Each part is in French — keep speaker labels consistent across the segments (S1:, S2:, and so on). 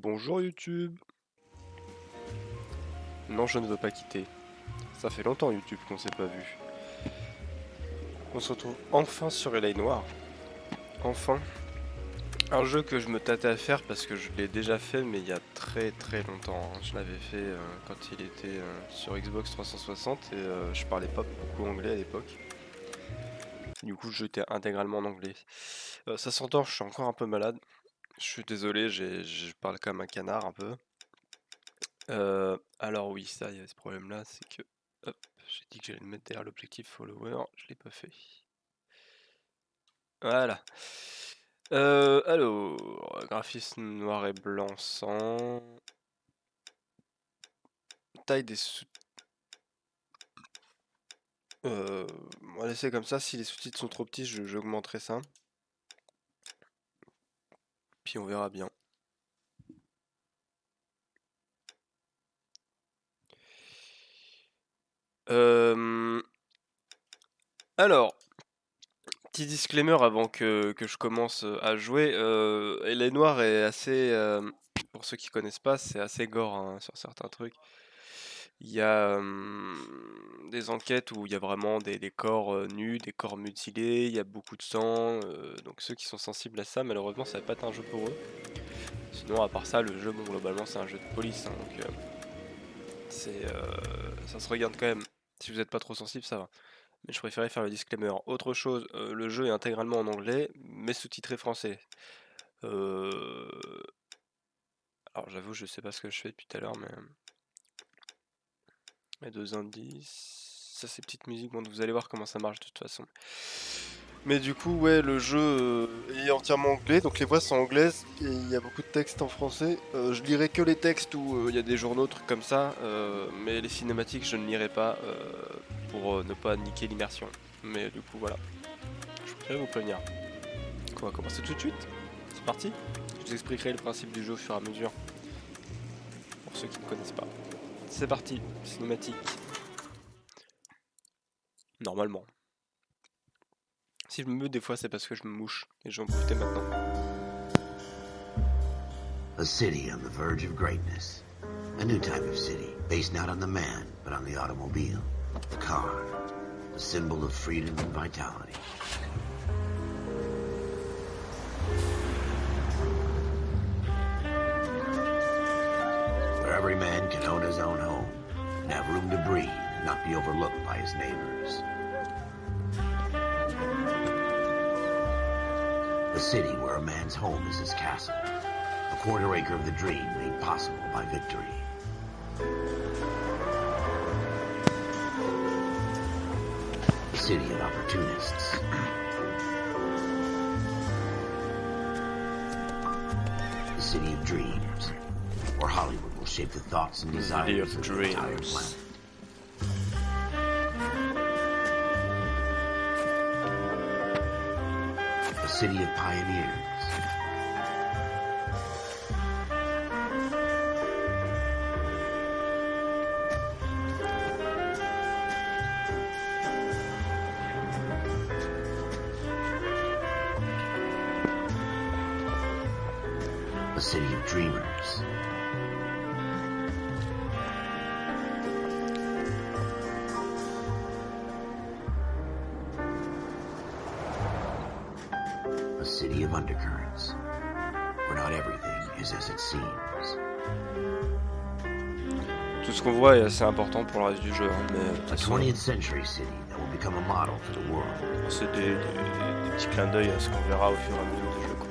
S1: Bonjour YouTube. Non, je ne veux pas quitter. Ça fait longtemps YouTube qu'on s'est pas vu. On se retrouve enfin sur L.A Noire. Enfin. Un jeu que je me tâtais à faire parce que je l'ai déjà fait mais il y a très longtemps. Je l'avais fait quand il était sur Xbox 360 et je parlais pas beaucoup anglais à l'époque. Du coup, le jeu était intégralement en anglais. Ça s'entend, je suis encore un peu malade. Je suis désolé, je parle comme un canard un peu. Alors oui, ça, il y a ce problème-là, c'est que... Hop, j'ai dit que j'allais le mettre derrière l'objectif follower, je l'ai pas fait. Voilà. Alors, graphisme noir et blanc sans... Taille des sous... On va laisser comme ça, si les sous-titres sont trop petits, j'augmenterai ça. Puis on verra bien. Alors... Petit disclaimer avant que je commence à jouer. L.A Noire est assez, pour ceux qui connaissent pas, c'est assez gore hein, sur certains trucs. Il y a des enquêtes où il y a vraiment des corps nus, des corps mutilés, il y a beaucoup de sang. Donc ceux qui sont sensibles à ça, malheureusement, ça va pas être un jeu pour eux. Sinon, à part ça, le jeu, bon, globalement, c'est un jeu de police. Hein, donc ça se regarde quand même. Si vous n'êtes pas trop sensible, ça va. Mais je préférais faire le disclaimer. Autre chose, le jeu est intégralement en anglais, mais sous-titré français. Alors j'avoue, je sais pas ce que je fais depuis tout à l'heure, mais... Les deux indices... Ça c'est petite musique, bon vous allez voir comment ça marche de toute façon. Mais du coup, ouais, le jeu est entièrement anglais, donc les voix sont anglaises, et il y a beaucoup de textes en français. Je lirai que les textes où il y a des journaux, trucs comme ça, mais les cinématiques je ne lirai pas pour ne pas niquer l'immersion. Mais du coup, voilà. Je préfère vous prévenir. On va commencer tout de suite. C'est parti. Je vous expliquerai le principe du jeu au fur et à mesure. Pour ceux qui ne connaissent pas. C'est parti. Cinématique. Normalement. Si je me meus des fois, c'est parce que je me mouche. Et j'en profite maintenant.
S2: A city on the verge of greatness. A new type of city, based not on the man, but on the automobile. The car. The symbol of freedom and vitality. Where every man can own his own home, and have room to breathe and not be overlooked by his neighbors. A city where a man's home is his castle. A quarter acre of the dream made possible by victory. A city of opportunists. A city of dreams, where Hollywood will shape the thoughts and desires of the entire planet. A city of pioneers. A city of dreamers. A city of undercurrents, where not everything is as it seems.
S1: Tout ce qu'on voit est assez important pour le reste du jeu, hein, mais
S2: A 20th century city that will become a model for the world.
S1: c'est des petits clins d'œil à ce qu'on verra au fur et à mesure du jeu, quoi.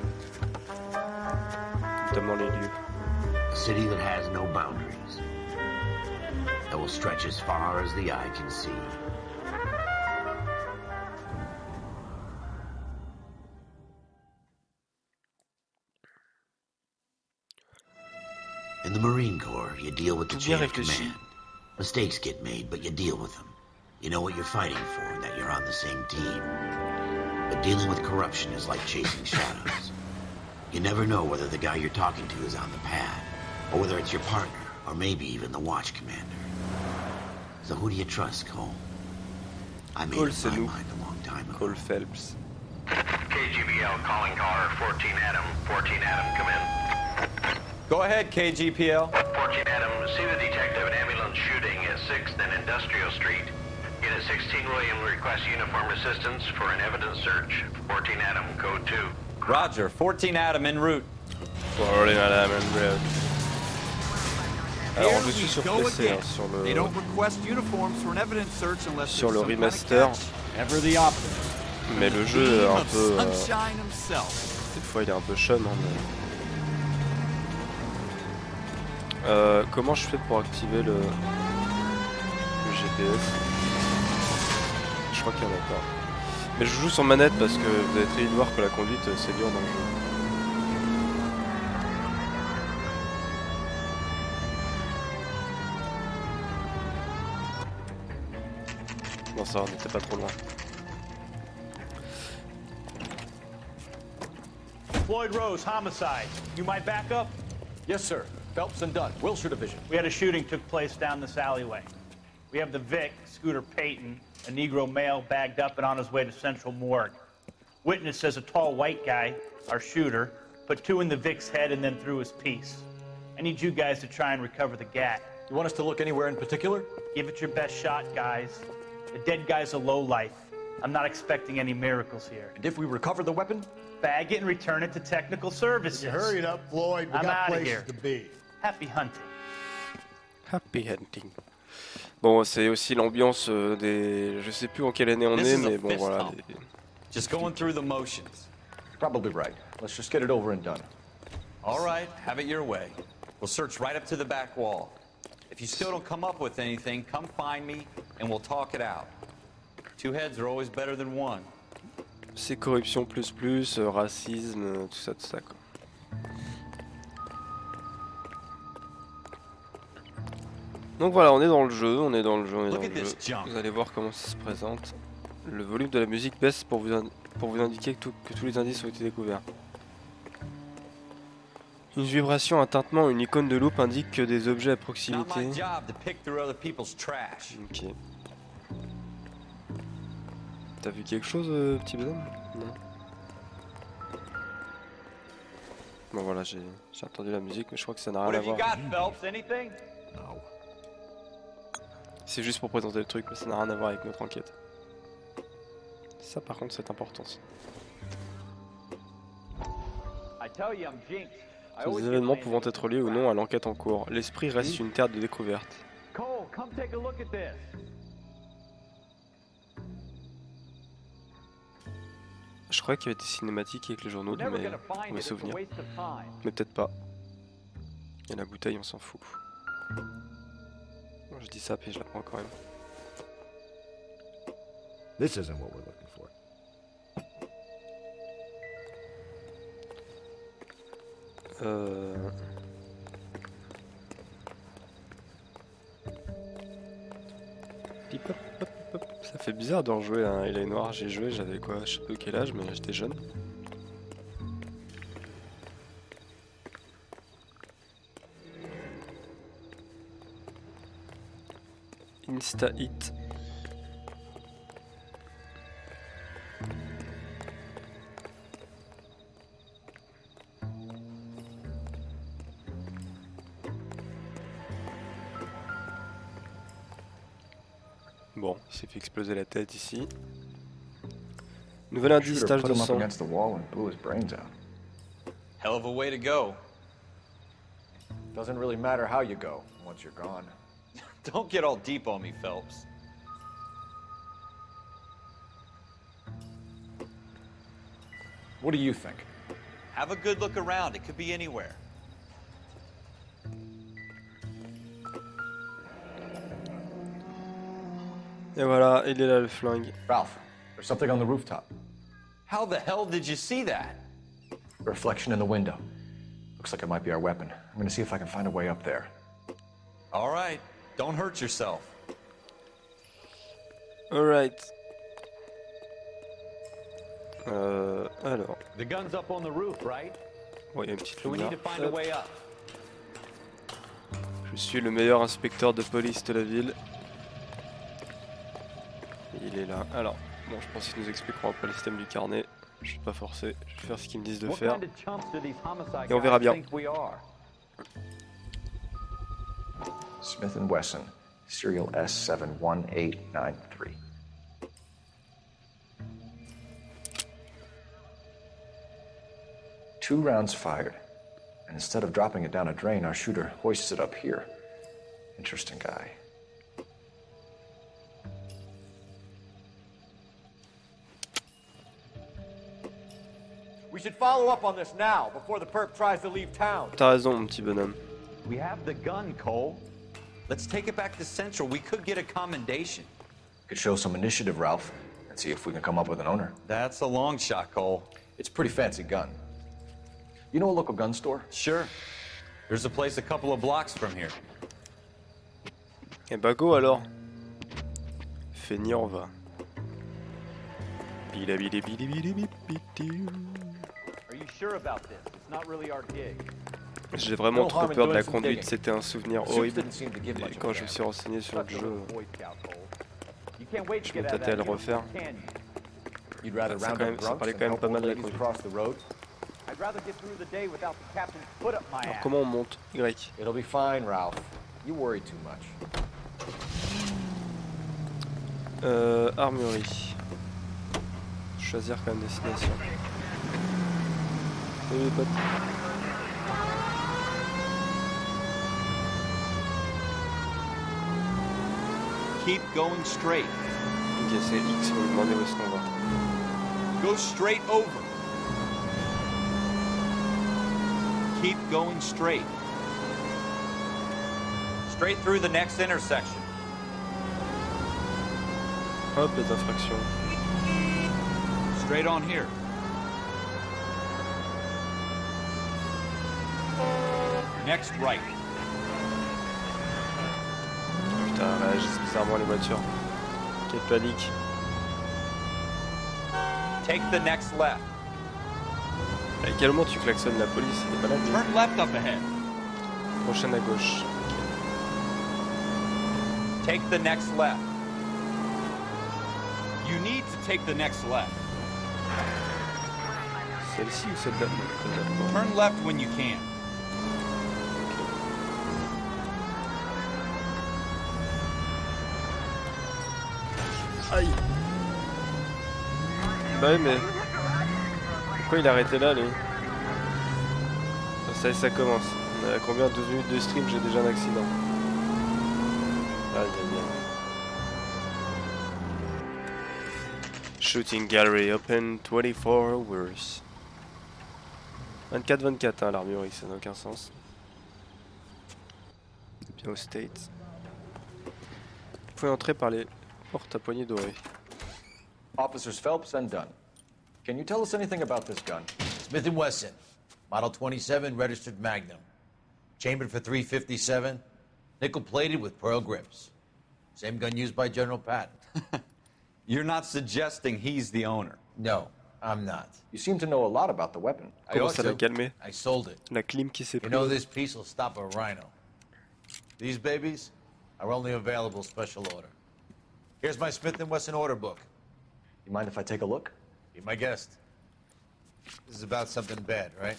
S1: Notamment les lieux.
S2: A city that has no boundaries, that will stretch as far as the eye can see. In the Marine Corps, you deal with the
S1: Tout bien
S2: chain of
S1: réfléchi.
S2: command. Mistakes get made, but you deal with them. You know what you're fighting for and that you're on the same team. But dealing with corruption is like chasing shadows. You never know whether the guy you're talking to is on the pad, or whether it's your partner, or maybe even the watch commander. So who do you trust, Cole? I made
S1: Cole,
S2: up
S1: c'est
S2: my
S1: nous.
S2: mind a long time ago.
S1: Cole Phelps.
S3: KGBL calling caller 14 Adam. 14 Adam, come in. Go ahead, KGPL.
S4: 14 Adam, see the detective an ambulance shooting at 6th and Industrial Street. Unit 16 William requests uniform assistance for an evidence search. 14 Adam, code 2.
S3: Roger, 14 Adam en route.
S1: 14 Adam en route. Alors je suis
S3: Here
S1: sur
S3: we go
S1: PC hein,
S3: again. They don't request uniforms for an evidence search unless
S1: sur le
S3: there's some kind of
S1: remaster,
S3: catch. Ever the opposite.
S1: mais le jeu est un peu...
S3: Sunshine himself.
S1: des fois il est un peu chum. Hein, mais... comment je fais pour activer le GPS? Je crois qu'il y en a pas. Mais je joue sur manette parce que vous avez très vite voir que la conduite c'est dur dans le jeu. Non ça, on n'était pas trop loin.
S5: Floyd Rose, homicide. You might back up?
S6: Yes, sir. Phelps and Dunn, Wilshire Division.
S5: We had a shooting took place down this alleyway. We have the Vic, Scooter Payton, a Negro male bagged up and on his way to Central Morgue. Witness says a tall white guy, our shooter, put 2 in the Vic's head and then threw his piece. I need you guys to try and recover the gat.
S6: You want us to look anywhere in particular?
S5: Give it your best shot, guys. The dead guy's a lowlife. I'm not expecting any miracles here.
S6: And if we recover the weapon?
S5: Bag it and return it to technical services.
S7: You hurry it up, Floyd. We
S5: I'm
S7: got
S5: outta
S7: places
S5: here.
S7: to be.
S5: Happy hunting.
S1: Happy hunting. Bon, c'est aussi l'ambiance des... Je sais plus en quelle année on
S3: This
S1: est,
S3: is a
S1: mais bon
S3: fist
S1: voilà.
S3: hump. Just going through the motions.
S6: Probably right. Let's just get it over and done.
S3: All right, have it your way. We'll search right up to the back wall. If you still don't come up with anything, come find me and we'll talk it out. 2 heads are always better than one.
S1: C'est corruption plus, racisme, tout ça quoi. Donc voilà, on est dans le jeu, on est dans le jeu. Vous allez voir comment ça se présente. Le volume de la musique baisse pour vous indiquer que tous les indices ont été découverts. Une vibration, un tintement, une icône de loupe indique que des objets à proximité. Ok. T'as vu quelque chose, petit bonhomme? Non. Bon voilà, j'ai entendu la musique, mais je crois que ça n'a rien à voir. C'est juste pour présenter le truc, mais ça n'a rien à voir avec notre enquête. Ça par contre c'est important. Ces événements pouvant être liés ou non à l'enquête en cours. L'esprit reste une terre de découverte. Je croyais qu'il y avait des cinématiques avec les journaux de mes souvenirs. Mais peut-être pas. Et la bouteille on s'en fout. Bon, je dis ça puis je la prends quand même.
S7: This isn't what we're looking for.
S1: Ça fait bizarre de rejouer à L.A Noire. J'ai joué, j'avais quoi, je sais peu quel âge, mais j'étais jeune. Insta hit. Bon, il s'est fait exploser la tête ici. Nouvel indice, tache de sang.
S3: Hell of a way to go.
S6: Doesn't really matter how you go once you're gone.
S3: Don't get all deep on me, Phelps.
S6: What do you think?
S3: Have a good look around. It could be anywhere.
S1: Et voilà, il est là le flingue.
S6: Ralph, there's something on the rooftop.
S3: How the hell did you see that?
S6: Reflection in the window. Looks like it might be our weapon. I'm gonna see if I can find a way up there.
S3: All right, don't hurt yourself.
S1: Alright. Alors.
S5: The gun's up on the roof, right?
S1: Bon, il y a une petite
S5: So we need
S1: lumière.
S5: to find a way up.
S1: Je suis le meilleur inspecteur de police de la ville. Il est là. Alors, bon, je pense qu'ils nous expliqueront après le système du carnet. Je suis pas forcé, je vais faire ce qu'ils me disent de faire. Et on verra bien.
S6: Smith & Wesson, serial S71893. Two rounds fired, and instead of dropping it down a drain, our shooter hoists it up here. Interesting guy.
S8: We should follow up on this now, before the perp tries to leave town.
S1: T'as raison, mon petit bonhomme.
S3: We have the gun, Cole. Let's take it back to Central. We could get a commendation.
S6: Could show some initiative, Ralph, and see if we can come up with an owner.
S3: That's a long shot, Cole.
S6: It's a pretty fancy gun. You know a local gun store?
S3: Sure. There's a place a couple of blocks from here.
S1: Eh bah go alors. Feignant va.
S8: Are you sure about this? It's not really our gig.
S1: J'ai vraiment trop peur de la conduite, c'était un souvenir horrible. Et quand je me suis renseigné sur le jeu, je m'entêtais à le refaire. Ça parlait quand même pas mal de la conduite. Alors comment on monte? Y.
S7: It'll be fine, Ralph. You worry too much.
S1: Armurerie. Choisir comme destination. Salut les potes.
S3: Keep going straight.
S1: Ok, c'est X, on va demander où est-ce qu'on va.
S3: Go straight over. Keep going straight. Straight through the next intersection.
S1: Hop, les infractions.
S3: Straight on here. Next right.
S1: Putain, réagissent bizarrement les voitures. Quelle panique.
S3: Take the next left.
S1: À quel moment tu klaxonnes la police? Il est pas là, lui.
S3: Turn left up ahead.
S1: Prochaine à gauche.
S3: Take the next left. You need to take the next left.
S1: Celle-ci ou celle-là? Celle-là.
S3: Turn left when you can.
S1: Aïe. Bah oui, mais... Pourquoi il a arrêté là, lui? Ça y est, ça commence. On est à combien? 12 minutes de stream, j'ai déjà un accident. Aïe, aïe, aïe. Shooting gallery open 24 hours. 24-24, hein, l'armurerie, ça n'a aucun sens. Bien aux States. Vous pouvez entrer par les portes à poignée dorée.
S6: Officers Phelps and Dunn. Can you tell us anything about this gun?
S9: Smith & Wesson, Model 27, registered Magnum. Chambered for .357, nickel-plated with pearl grips. Same gun used by General Patton.
S3: You're not suggesting he's the owner?
S9: No, I'm not.
S6: You seem to know a lot about the weapon.
S1: Comment ça l'a calmé?
S9: I sold it.
S1: La clim qui s'est
S9: You
S1: prise.
S9: know this piece will stop a rhino. These babies are only available special order. Here's my Smith & Wesson order book.
S6: You mind if I take a look?
S9: Be my guest. This is about something bad, right?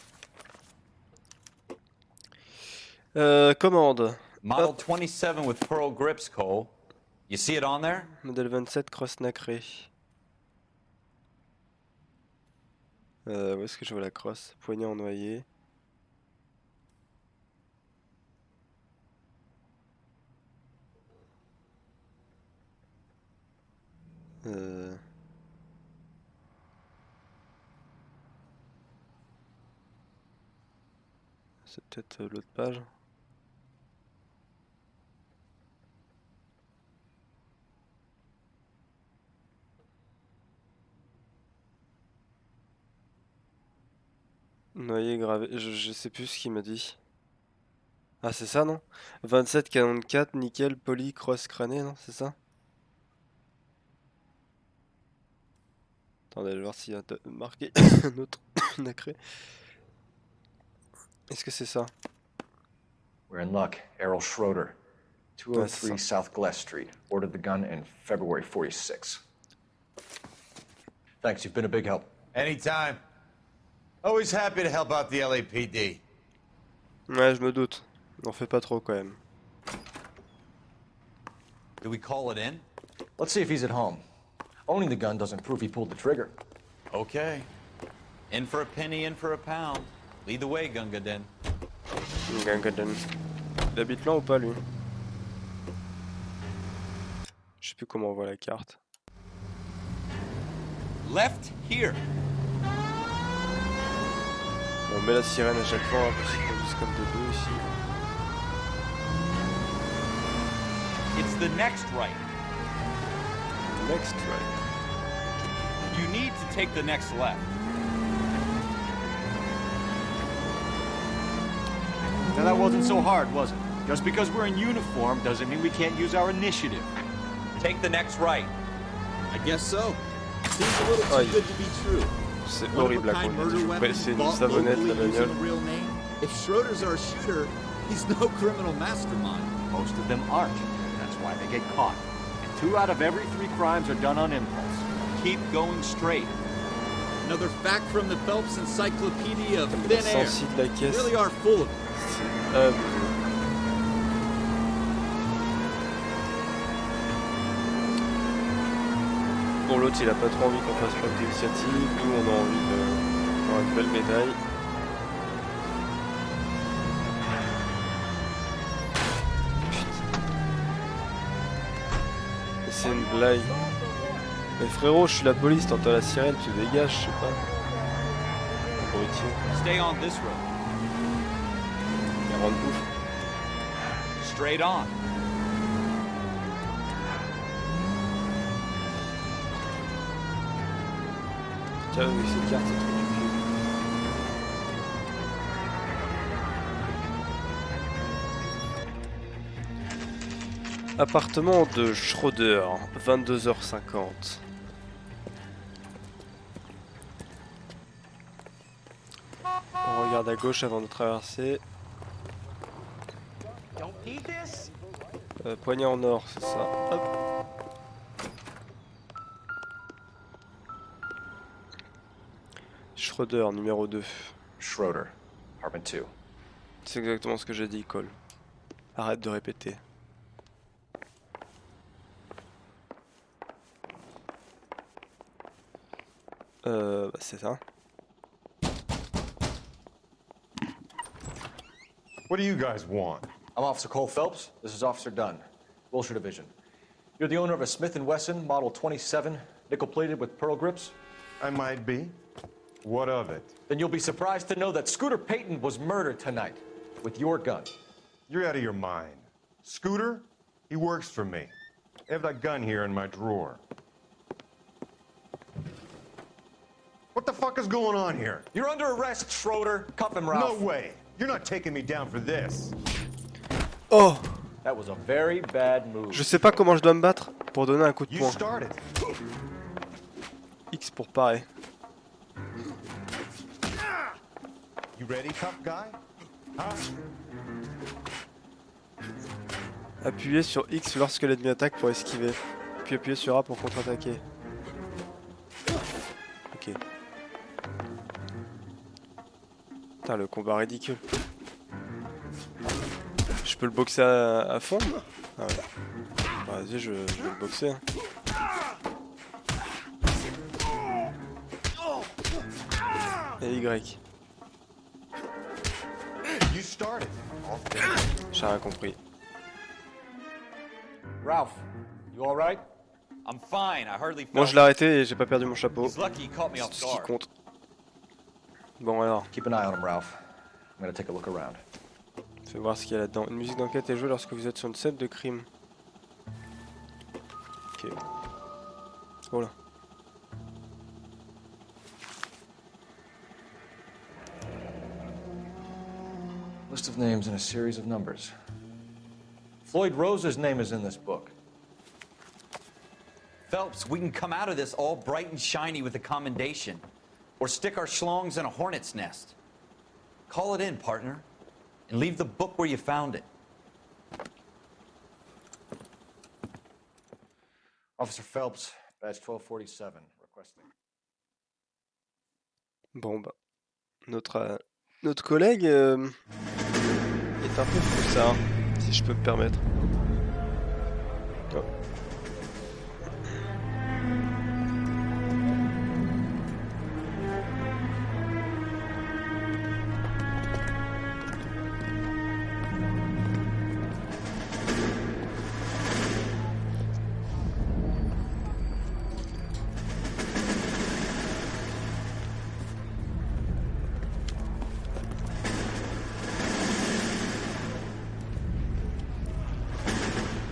S1: Commande.
S3: Model
S1: Hop.
S3: 27 with pearl grips, Cole. You see it on there?
S1: Modèle 27, crosse nacrée. Où est-ce que je vois la crosse? Poignée en noyer. C'est peut-être l'autre page. Noyer gravé, je sais plus ce qu'il m'a dit. Ah c'est ça non? 27 canon de 4, nickel, poli, cross crâné, non? C'est ça? Attendez, je vais voir s'il y a marqué un autre nacré. Est-ce que c'est ça?
S6: We're in luck. Errol Schroeder, 203 South Glass Street. Ordered the gun in February 46. Thanks, you've been a big help.
S9: Anytime. Always happy to help out the LAPD.
S1: Ouais, je me doute. N'en fais pas trop quand même.
S3: Do we call it in?
S6: Let's see if he's at home. Owning the gun doesn't prove he pulled the trigger.
S3: Okay. In for a penny, in for a pound. Lead the way, Gungadin.
S1: Gangaden. Il habite là ou pas lui? Je sais plus comment on voit la carte.
S3: Left here.
S1: On met la sirène à chaque fois parce qu'ils conduisent comme des bœufs ici.
S3: It's the next right.
S1: Next right.
S3: You need to take the next left.
S8: Now that wasn't so hard, was it? Just because we're in uniform doesn't mean we can't use our initiative.
S3: Take the next right.
S10: I guess so. Seems a little too good to be true.
S1: C'est horrible la conduite. C'est une savonnette la bagnole.
S10: If Schroeder's our shooter, he's no criminal mastermind.
S8: Most of them aren't. That's why they get caught. And 2 out of every 3 crimes are done on impulse. Keep going straight.
S10: Another fact from the Phelps Encyclopedia of
S1: La
S10: Thin Air.
S1: sensi de la caisse.
S10: Really are full of it.
S1: Bon, l'autre il a pas trop envie qu'on fasse preuve d'initiative, nous on a envie d'avoir une belle médaille. Putain. Mais c'est une blague. Mais frérot, je suis la police, t'entends la sirène, tu dégages, je sais pas. Abruti.
S3: Stay on this road.
S1: Il rend ouf.
S3: Straight on.
S1: Tiens, oui, cette carte, c'est trop du cul. Appartement de Schroeder, 22h50. On regarde à gauche avant de traverser. Poignée en or, c'est ça. Hop. Schroeder, numéro 2.
S6: Schroeder, apartment 2.
S1: C'est exactement ce que j'ai dit, Cole. Arrête de répéter. Bah c'est ça.
S11: What do you guys want?
S6: I'm Officer Cole Phelps. This is Officer Dunn, Wilshire Division. You're the owner of a Smith & Wesson Model 27, nickel-plated with pearl grips?
S11: I might be. What of it?
S6: Then you'll be surprised to know that Scooter Payton was murdered tonight with your gun.
S11: You're out of your mind. Scooter? He works for me. I have that gun here in my drawer. What the fuck is going on here?
S6: You're under arrest, Schroeder. Cuff him, Ralph.
S11: No way. You're not taking me down for this.
S1: Oh!
S6: That was a very bad move.
S1: Je sais pas comment je dois me battre pour donner un coup de
S11: You
S1: poing.
S11: started.
S1: X pour parer.
S11: You ready, tough guy? Huh?
S1: Appuyez sur X lorsque l'ennemi attaque pour esquiver. Puis appuyez sur A pour contre-attaquer. Ok. Putain, le combat ridicule. Je peux le boxer à fond? Ah ouais. Bah, vas-y, je vais le boxer. Hein. Et Y.
S11: You started.
S1: J'ai rien compris.
S8: Ralph, you all right?
S3: I'm fine. I hardly felt.
S1: Bon, je l'ai arrêté et j'ai pas perdu mon chapeau.
S3: He's lucky he caught me
S1: C'est
S3: off
S1: tout ce qui
S3: guard.
S1: compte. Bon alors,
S6: Keep an eye on him, Ralph. I'm gonna take a look around.
S1: fais voir ce qu'il y a là-dedans. Une musique d'enquête est jouée lorsque vous êtes sur une scène de crime. Ok. Oh là.
S6: List of names and a series of numbers. Floyd Rose's name is in this book.
S3: Phelps, we can come out of this all bright and shiny with a commendation. Or stick our schlongs in a hornet's nest. Call it in, partner. And leave the book where you found it.
S6: Officer Phelps, badge 1247, requesting.
S1: Bon bah. Notre collègue C'est un peu fou ça, hein, si je peux me permettre. Oh.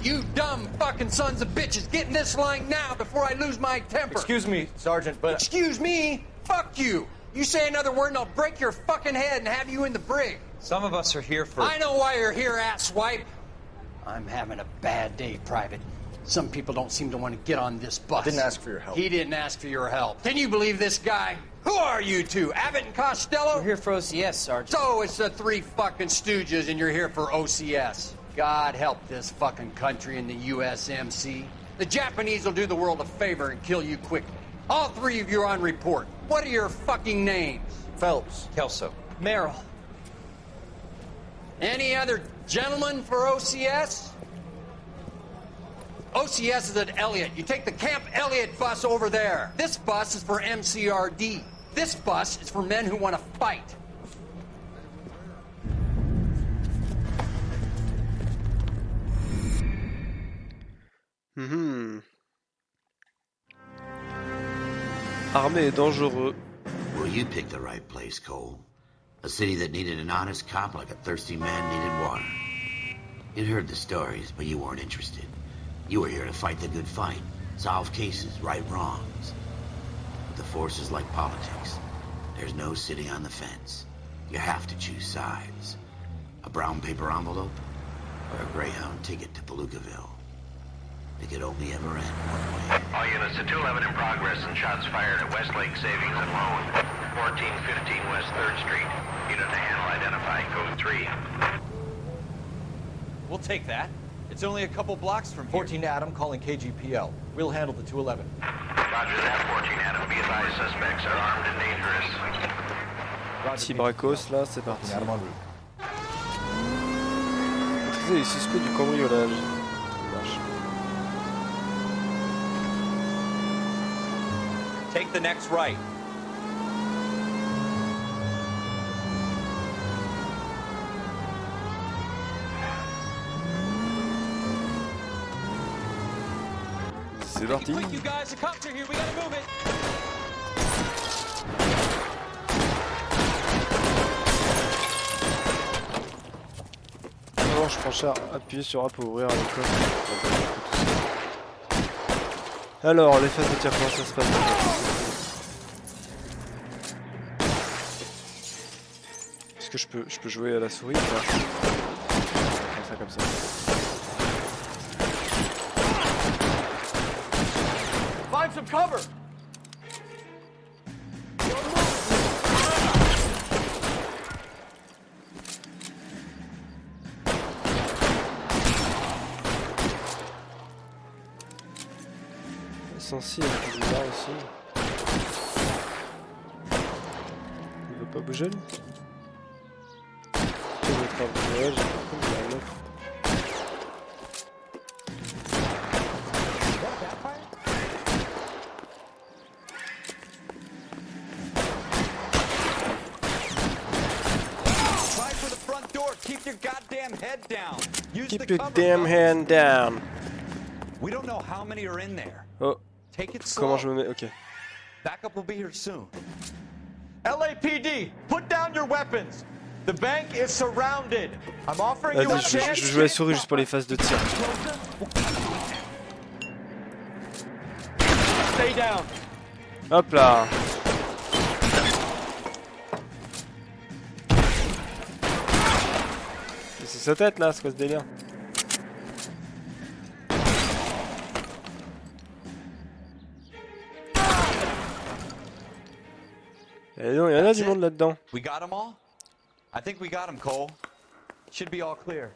S12: You dumb fucking sons of bitches, get in this line now before I lose my temper.
S6: Excuse me, Sergeant, but...
S12: Excuse me? Fuck you. You say another word and I'll break your fucking head and have you in the brig.
S3: Some of us are here for...
S12: I know why you're here, asswipe. I'm having a bad day, Private. Some people don't seem to want to get on this bus.
S6: I didn't ask for your help.
S12: He didn't ask for your help. Can you believe this guy? Who are you two, Abbott and Costello?
S13: We're here for OCS, Sergeant.
S12: So it's the three fucking stooges and you're here for OCS. God help this fucking country and the USMC. The Japanese will do the world a favor and kill you quickly. All three of you are on report. What are your fucking names?
S6: Phelps.
S3: Kelso.
S13: Merrill.
S12: Any other gentlemen for OCS? OCS is at Elliott. You take the Camp Elliott bus over there. This bus is for MCRD. This bus is for men who want to fight.
S1: Armé et dangereux.
S2: Well, you picked the right place, Cole. A city that needed an honest cop like a thirsty man needed water. You'd heard the stories, but you weren't interested. You were here to fight the good fight, solve cases, right wrongs. But the force is like politics. There's no sitting on the fence. You have to choose sides. A brown paper envelope or a Greyhound ticket to Palookaville. It could only ever end one way.
S4: All units to 211 in progress and shots fired at Westlake Savings and Loan, 1415 West 3rd Street. Unit to handle identify, code 3.
S3: We'll take that. It's only a couple blocks from here.
S6: 14 Adam calling KGPL. We'll handle the 211.
S4: Roger that, 14 Adam. Be advised, suspects are armed and dangerous.
S1: Petit bracos là, c'est parti.
S6: Adam en route.
S1: Maîtriser les suspects du cambriolage. Marche.
S3: Take the next right.
S1: C'est parti.
S13: Quick, you guys, the cops are here. We gotta move it.
S1: Alors je prends cher, appuyez sur A pour ouvrir le coffre. Alors les phases de tir, comment ça se passe? Est-ce que je peux jouer à la souris ou pas? Comme ça.
S6: Find some cover!
S1: Sensible, il est là aussi. Il veut pas bouger lui? Il veut pas bouger, j'ai pas compris, il y a un autre.
S3: Keep your goddamn head down. Use
S1: Keep
S3: the
S1: your
S3: cover
S1: damn
S3: buttons.
S1: hand down.
S3: We don't know how many are in there.
S1: Oh.
S3: Take it slow.
S1: Comment je me mets? Ok.
S3: Backup will be here soon.
S6: LAPD, put down your weapons. The bank is surrounded. I'm offering you a
S1: Vas-y,
S6: chance.
S1: je joue à la souris juste pour les phases de tir.
S6: Stay down.
S1: Hop là. C'est sa tête là, c'est quoi ce délire? Et non, il y en a du monde là-dedans.
S3: We got them all? I think we got them, Cole. Should be all clear.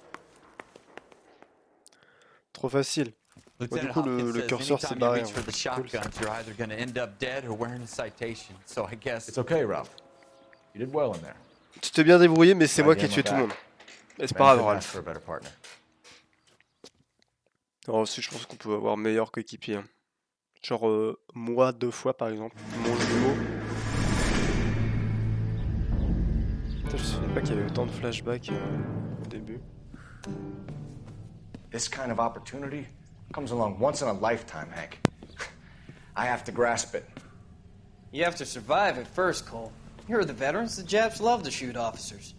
S1: Trop facile. Bon, du coup, le curseur s'est barré.
S3: For the shotguns, you're either going to end up dead or wearing a citation. So I guess
S6: It's okay, Ralph. You did well in there.
S1: Tu t'es bien débrouillé, mais c'est moi qui ai tué tout le monde. Mais c'est pas grave,
S6: couldn't
S1: Ralph.
S6: ask for a better partner.
S1: Alors aussi, je pense qu'on peut avoir meilleur coéquipier. Genre, moi 2 fois par exemple, mon jumeau. Putain, je savais pas qu'il y avait autant de flashbacks au début.
S6: This kind of opportunity comes along once in a lifetime, Hank. I have to grasp it.
S13: You have to survive it first, Cole. You're the veterans. The Japs love to shoot officers.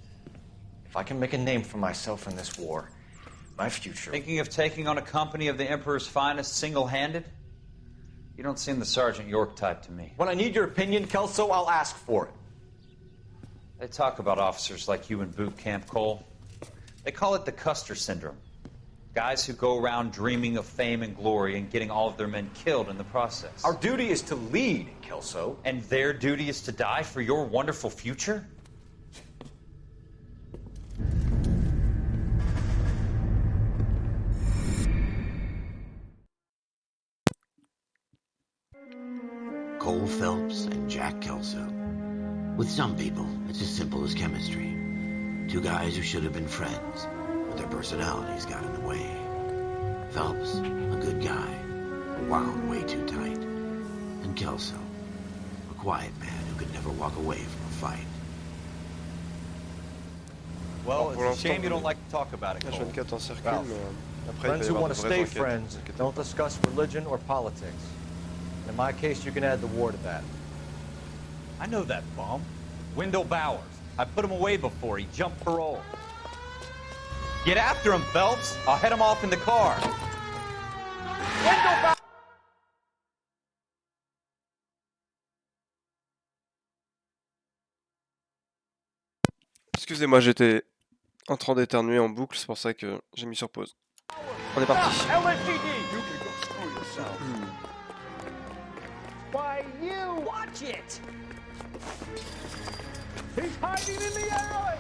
S6: If I can make a name for myself in this war, my future...
S3: Thinking of taking on a company of the Emperor's finest single-handed? You don't seem the Sergeant York type to me.
S6: When I need your opinion, Kelso, I'll ask for it.
S3: They talk about officers like you in boot camp, Cole. They call it the Custer Syndrome. Guys who go around dreaming of fame and glory and getting all of their men killed in the process.
S6: Our duty is to lead, Kelso.
S3: And their duty is to die for your wonderful future?
S2: Cole Phelps and Jack Kelso. With some people, it's as simple as chemistry. Two guys who should have been friends, but their personalities got in the way. Phelps, a good guy, wound way too tight. And Kelso, a quiet man who could never walk away from a fight.
S3: Well, it's a shame you don't like to talk about it, Cole.
S1: H24 en circule,
S6: Ralph,
S1: mais après,
S6: Friends
S1: il
S6: who
S1: va y avoir
S6: want
S1: de
S6: to
S1: vraies
S6: stay
S1: enquêtes.
S6: friends don't discuss religion or politics. In my case, you can add the war to that.
S3: I know that bum. Wendell Bowers. I put him away before. He jumped parole. Get after him, Phelps. I'll head him off in the car. Wendell Bowers!
S1: Excusez-moi, j'étais en train d'éternuer en boucle, c'est pour ça que j'ai mis sur pause. On est parti.
S8: LAPD! You can go screw yourself. Why, you! Watch it! He's hiding in the alley!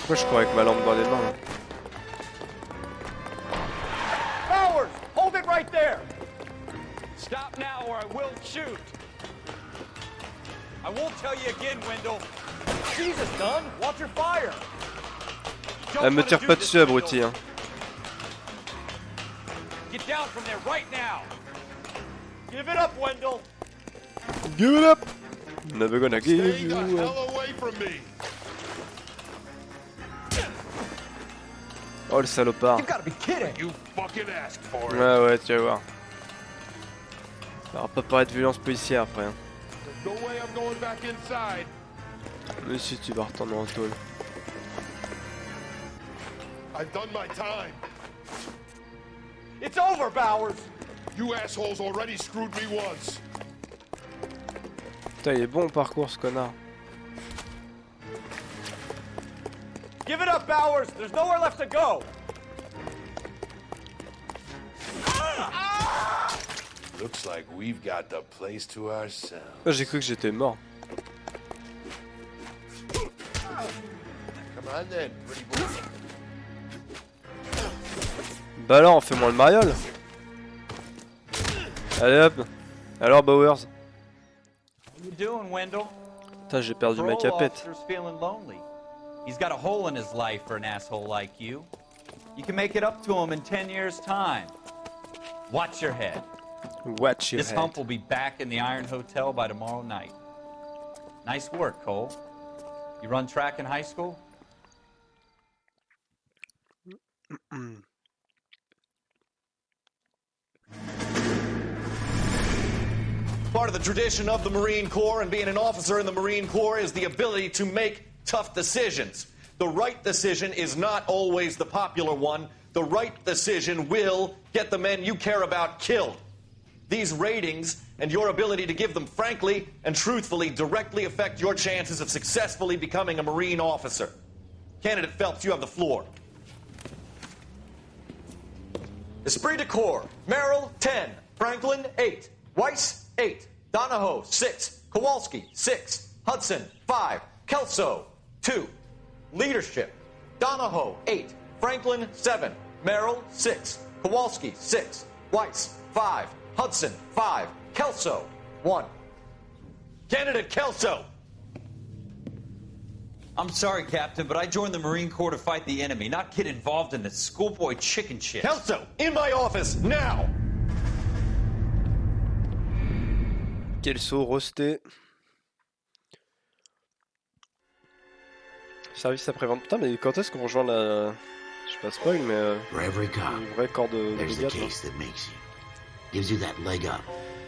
S1: Pourquoi je cours avec ma lampe dans les mains là?
S8: Bowers! Hold it right there!
S3: Stop now or I will shoot. I won't tell you again, Wendell.
S8: Jesus, Dunn! Watch your fire!
S1: Elle me tire pas dessus, abruti, hein.
S3: Get down from there right now.
S8: Give it up, Wendell!
S1: Give it up! Never gonna give you up.
S11: away from me.
S1: Oh le salopard.
S8: You gotta be kidding!
S11: You fucking asked for it.
S1: Ouais, tu vas voir. Ça va pas paraître violence policière après. Hein.
S11: No way I'm going back inside.
S1: Mais si tu vas retourner en tôle.
S11: I've done my time.
S8: It's over, Bowers!
S11: You assholes already screwed me once.
S1: Putain, il est bon au parcours ce connard.
S8: Give it up, Bowers! There's nowhere left to go!
S11: Looks like we've got the place to ourselves.
S1: J'ai cru que j'étais mort.
S11: Come on then, pretty boy.
S1: Bah alors, on fait moins le mariole. Allez hop. Alors Bowers.
S3: How you doing, Wendell?
S1: Putain, j'ai perdu ma
S3: Parole
S1: capette.
S3: officer's feeling lonely. He's got a hole in his life for an asshole like you. You can make it up to him in 10 years' time. Watch your head.
S1: Watch your
S3: This
S1: head.
S3: hump will be back in the Iron Hotel by tomorrow night. Nice work, Cole. You run track in high school?
S14: Part of the tradition of the Marine Corps and being an officer in the Marine Corps is the ability to make tough decisions. The right decision is not always the popular one. The right decision will get the men you care about killed. These ratings and your ability to give them frankly and truthfully directly affect your chances of successfully becoming a Marine officer. Candidate Phelps, you have the floor. Esprit de Corps, Merrill, 10. Franklin, 8. Weiss, 8. Donahoe, 6. Kowalski, 6. Hudson, 5. Kelso, 2. Leadership, Donahoe, 8. Franklin, 7. Merrill, 6. Kowalski, 6. Weiss, 5. Hudson, 5. Kelso, 1. Candidate Kelso.
S3: I'm sorry, Captain, but I joined the Marine Corps to fight the enemy, not get involved in this schoolboy chicken shit.
S14: Kelso, in my office, now!
S1: Kelso, rosté. Service après-vente. Putain, mais quand est-ce qu'on rejoint la... Je sais pas spoil, mais... une vraie corps de brigade.
S2: Gives you that leg up.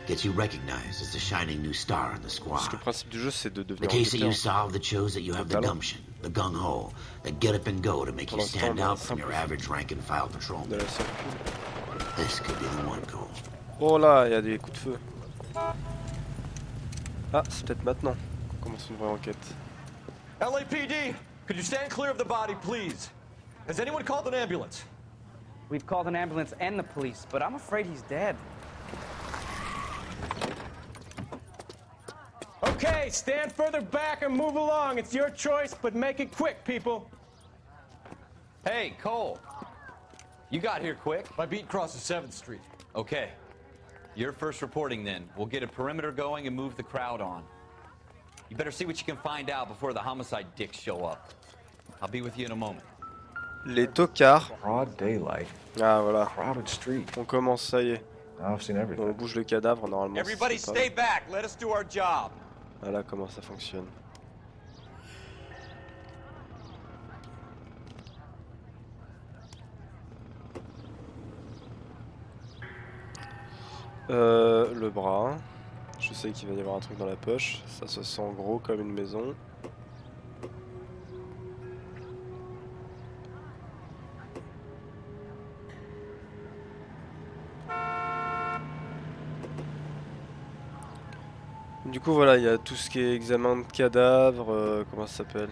S2: Gets you recognized as the shining new star in the squad.
S1: Parce que le principe du jeu, c'est de
S2: The
S1: devenir
S2: case that you
S1: enquêteur.
S2: solve that shows that you have the gumption, the gung-ho, the get up and go to make you stand out from your average rank and file patrolman. This could be the one, Cole.
S1: Oh là, il y a des coups de feu. Ah, c'est peut-être maintenant qu'on commence une vraie enquête.
S8: LAPD, could you stand clear of the body, please? Has anyone called an ambulance?
S15: We've called an ambulance and the police, but I'm afraid he's dead.
S16: Okay, stand further back and move along. It's your choice, but make it quick, people.
S17: Hey, Cole. You got here quick.
S8: My beat crosses 7th Street.
S17: Okay. You're first reporting then. We'll get a perimeter going and move the crowd on. You better see what you can find out before the homicide dicks show up. I'll be with you in a moment.
S1: Les tocards.
S6: Broad daylight.
S1: Ah voilà.
S6: Crowded street.
S1: On commence, ça y est.
S6: I've seen everything.
S1: On bouge le cadavre normalement.
S8: Everybody stay back. Let us do our job.
S1: Voilà comment ça fonctionne. Le bras. Je sais qu'il va y avoir un truc dans la poche. Ça se sent gros comme une maison. Du coup voilà, il y a tout ce qui est examen de cadavre, comment ça s'appelle?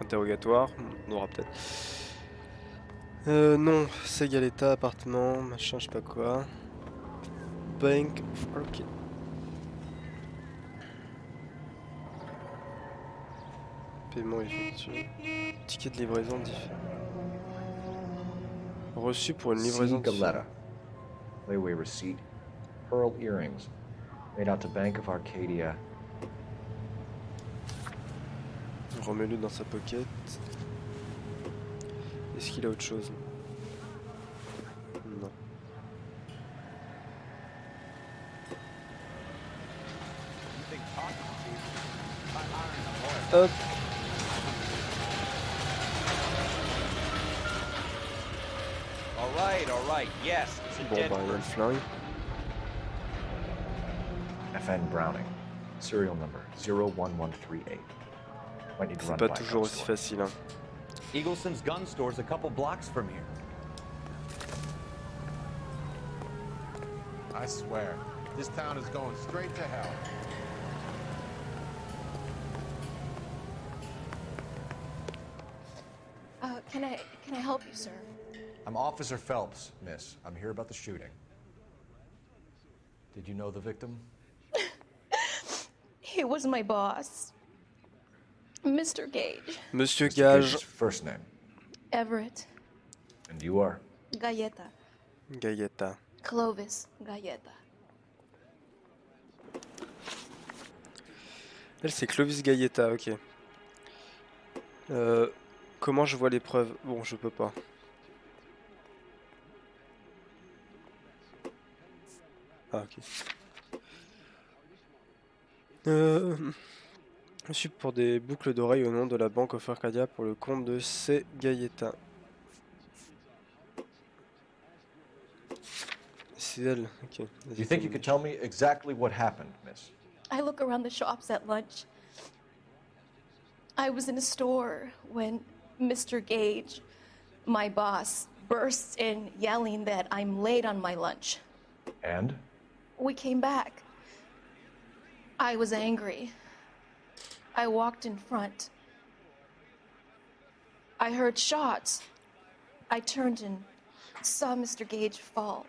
S1: Interrogatoire, on aura peut-être. Non, c'est Galetta, appartement, machin, je sais pas quoi. Bank of Arcade. Paiement effectué. Ticket de livraison différent. Reçu pour une livraison
S6: Galetta. Layaway receipt. Pearl earrings. Made out to Bank of Arcadia.
S1: Remets-le dans sa pocket. Est-ce qu'il a autre chose? Non. Hop.
S17: All right, yes.
S1: Bon, bah, il y a le flingue.
S6: FN Browning. Serial number 01138. Might need to
S1: C'est
S6: run
S1: pas
S6: by
S1: toujours
S6: gun
S1: aussi
S6: store.
S1: facile, hein.
S17: Eagleson's gun store's a couple blocks from here.
S10: I swear, this town is going straight to hell.
S18: Can I help you, sir?
S7: I'm Officer Phelps, miss. I'm here about the shooting. Did you know the victim?
S18: He was my boss, Mr. Gage.
S1: Monsieur
S6: Mr.
S1: Gage.
S6: Gage's first name.
S18: Everett.
S6: And you are?
S18: Galleta.
S1: Galleta.
S18: Clovis Galleta.
S1: Elle, c'est Clovis Galleta, ok. Comment je vois les preuves? Bon, je peux pas. Ah, ok. Je suis pour des boucles d'oreilles au nom de la Banque of Arcadia pour le compte de C. Galleta. C'est elle, ok.
S6: Do you think you could tell me exactly what happened, miss?
S18: I look around the shops at lunch. I was in a store when Mr. Gage, my boss, bursts in yelling that I'm late on my lunch.
S6: And?
S18: We came back. I was angry. I walked in front. I heard shots. I turned and saw Mr. Gage fall.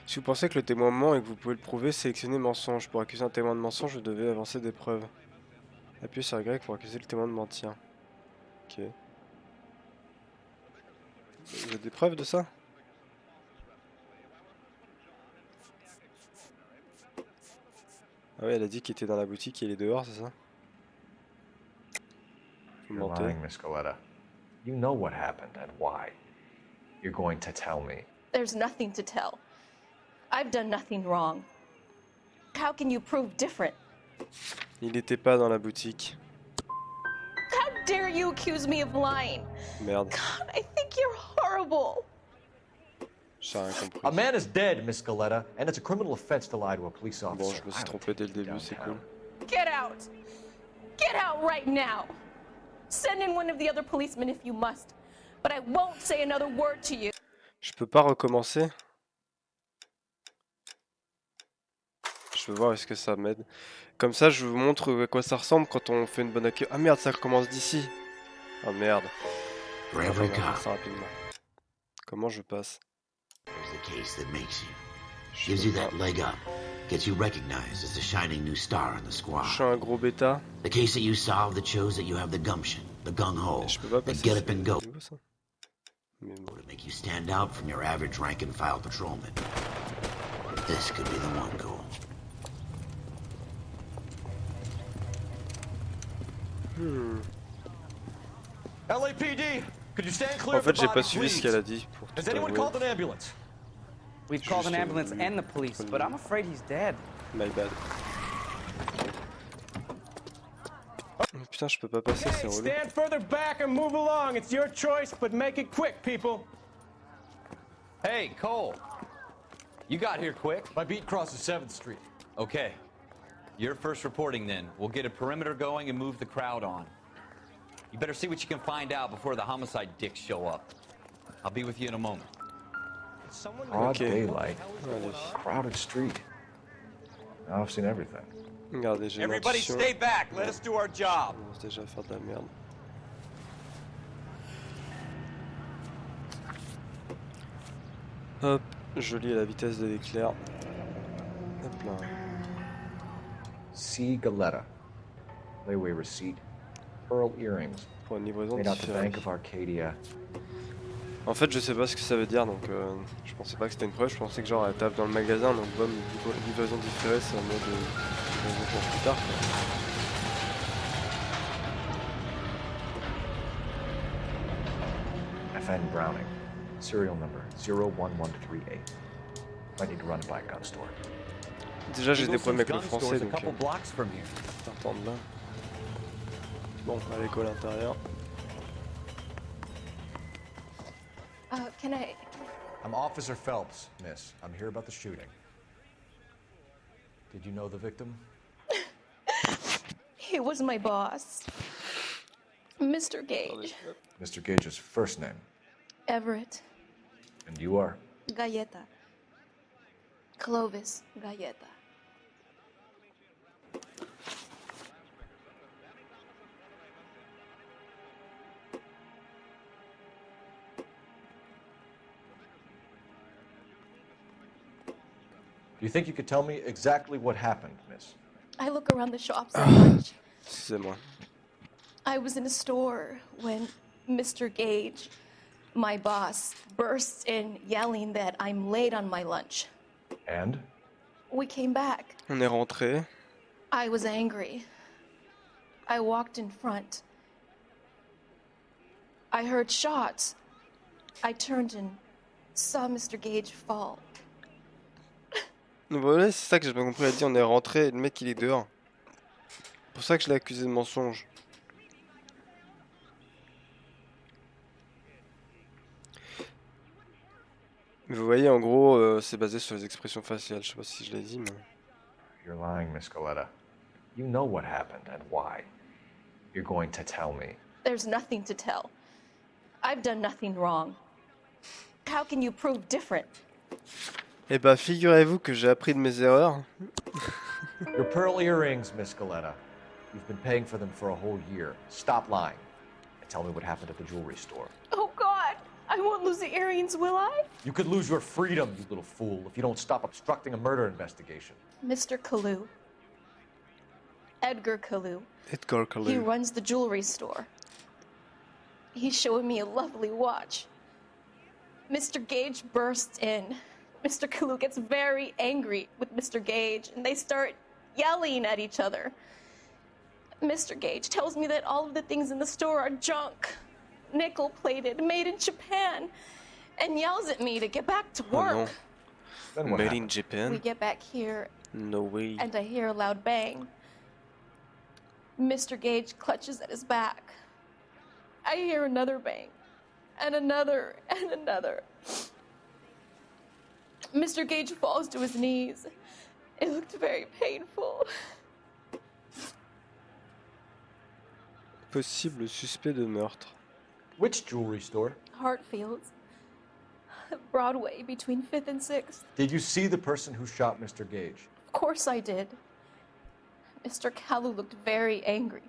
S1: Si vous pensez que le témoin ment et que vous pouvez le prouver, sélectionnez mensonge. Pour accuser un témoin de mensonge, vous devez avancer des preuves. Appuyez sur Y pour accuser le témoin de mentir. Ok. Vous avez des preuves de ça? Ah ouais, elle a dit qu'il était dans la boutique et il est dehors, c'est ça? Vous
S6: You're
S1: mentez.
S6: lying, Miss Coletta. You know what happened and why. You're going to tell me.
S18: There's nothing to tell. I've done nothing wrong. How can you prove different?
S1: Il était pas dans la boutique.
S18: How dare you accuse me of lying?
S1: Merde.
S18: God, I think you're horrible.
S1: J'ai rien compris.
S6: A man is dead, Miss Coletta, and it's a criminal offense to lie to a police officer.
S1: Bon, je me suis trompé dès le début, c'est cool.
S18: Get out! Get out right now! Send in one of the other policemen if you must, but I won't say another word to you.
S1: Je peux pas recommencer? Je veux voir est-ce que ça m'aide. Comme ça, je vous montre à quoi ça ressemble quand on fait une bonne accueil. Ah merde, ça recommence d'ici. Ah merde.
S2: For every
S1: On va faire
S2: cop,
S1: ça rapidement. Comment je passe?
S2: there's the case that makes you. Gives you that leg up. Gets you recognized as the shining new star in the squad.
S1: Je suis un gros bêta.
S2: The case that you solved that shows that you have the gumption, the gung-ho, the get up and go. To make you stand out from your average rank and file patrolman. This could be the one goal.
S14: LAPD, could you stand clear
S1: En
S14: of the
S1: fait, j'ai
S14: body,
S1: pas suivi ce
S14: please?
S1: qu'elle a dit. Pour
S14: Has
S1: tout
S14: anyone
S1: avouer.
S14: called an ambulance?
S15: We've called an ambulance and the police, but I'm afraid he's dead.
S1: My bad. Oh, putain, je peux pas passer, c'est relou.
S16: Stand further back and move along. It's your choice, but make it quick, people.
S17: Hey, Cole. You got here quick.
S7: My beat crosses 7th Street.
S17: Okay. You're first reporting then. We'll get a perimeter going and move the crowd on. You better see what you can find out before the homicide dicks show up. I'll be with you in a moment.
S6: Broad daylight. Crowded street. Now I've seen everything.
S1: Regardez, j'ai
S8: Everybody
S1: l'intuition.
S8: stay back. Let us do our job.
S1: Je commence déjà à faire de la merde. Hop, je lis à la vitesse de l'éclair. Hop là.
S6: C. Galetta. Layaway receipt. Pearl earrings.
S1: Pour une livraison
S6: Made out the
S1: différée.
S6: Bank of Arcadia.
S1: En fait, je sais pas ce que ça veut dire, donc je pensais pas que c'était une preuve. Je pensais que genre elle tape dans le magasin, donc bon, livraison différée, c'est en mode pour plus tard. Quoi.
S6: FN Browning. Serial number 01138. Might need to run it by a gun store.
S1: Déjà, j'ai des problèmes avec le
S3: Gun
S1: français,
S3: store's a
S1: donc
S3: couple blocks from here.
S1: partant de là. Bon, à l'école intérieure.
S18: Can I...
S7: I'm Officer Phelps, miss. I'm here about the shooting. Did you know the victim?
S18: He was my boss. Mr. Gage.
S6: Mr. Gage's first name.
S18: Everett.
S6: And you are?
S18: Galleta. Clovis Galleta.
S6: Do you think you could tell me exactly what happened, miss?
S18: I look around the shops at lunch.
S1: Excusez-moi.
S18: I was in a store when Mr. Gage, my boss, bursts in yelling that I'm late on my lunch.
S6: And?
S18: We came back.
S1: On est rentré.
S18: I was angry. I walked in front. I heard shots. I turned and saw Mr. Gage fall.
S1: Voilà, c'est ça que j'ai pas compris. Elle a dit on est rentré et le mec il est dehors. C'est pour ça que je l'ai accusé de mensonge. Mais vous voyez, en gros, c'est basé sur les expressions faciales. Je sais pas si je l'ai dit, mais...
S6: You're lying, Miss Coletta. You know what happened and why. You're going to tell me.
S18: There's nothing to tell. I've done nothing wrong. How can you prove different?
S1: Eh bah, figurez-vous que j'ai appris de mes erreurs.
S6: Your pearl earrings, Miss Coletta. You've been paying for them for a whole year. Stop lying. And tell me what happened at the jewelry store.
S18: Oh, God! I won't lose the earrings, will I?
S6: You could lose your freedom, you little fool, if you don't stop obstructing a murder investigation.
S18: Mr. Kalu. Edgar Kalu.
S1: Edgar
S18: He
S1: Kalu.
S18: runs the jewelry store. He's showing me a lovely watch. Mr. Gage bursts in. Mr. Kalu gets very angry with Mr. Gage, and they start yelling at each other. Mr. Gage tells me that all of the things in the store are junk, nickel-plated, made in Japan, and yells at me to get back to work.
S1: Oh no. Made in Japan?
S18: We get back here.
S1: No way.
S18: And I hear a loud bang. Mr. Gage clutches at his back. I hear another bang, and another, and another. Mr. Gage falls to his knees. It looked very painful.
S1: Possible suspect de meurtre.
S6: Which jewelry store?
S18: Hartfield's. Broadway, between 5th and 6th.
S6: Did you see the person who shot Mr. Gage?
S18: Of course I did. Mr. Kalu looked very angry.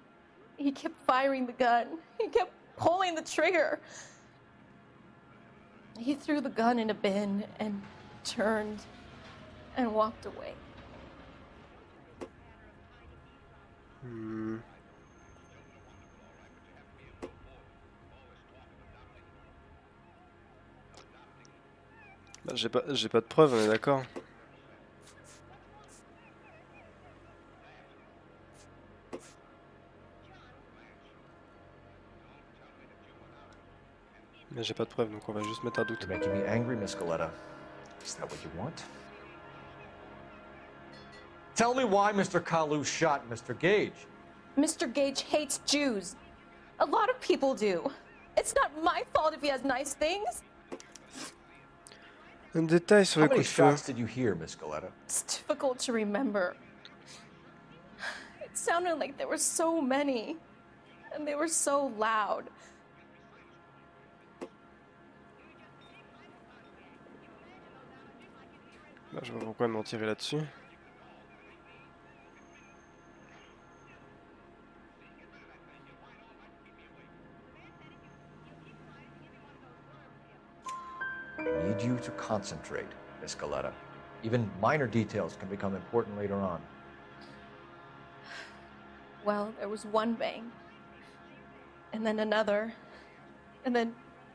S18: He kept firing the gun. He kept pulling the trigger. He threw the gun in a bin and turned and walked away.
S1: Bah, j'ai pas de preuves, on est d'accord. Mais j'ai pas de preuves, donc on va juste mettre un doute.
S6: You're making me angry, Miss Goleta. Is that what you want? Tell me why Mr. Kalu shot Mr. Gage.
S18: Mr. Gage hates Jews. A lot of people do. It's not my fault if he has nice things.
S1: Un détail sur les coups de feu.
S6: How many shots did you hear, Miss Goleta?
S18: It's difficult to remember. It sounded like there were so many, and they were so loud.
S1: Bah, je vois pourquoi m'en tirer là-dessus.
S6: I need you to concentrate, Miss Goleta. Even minor details can become important later on.
S18: Well, there was one bang, and then another, and then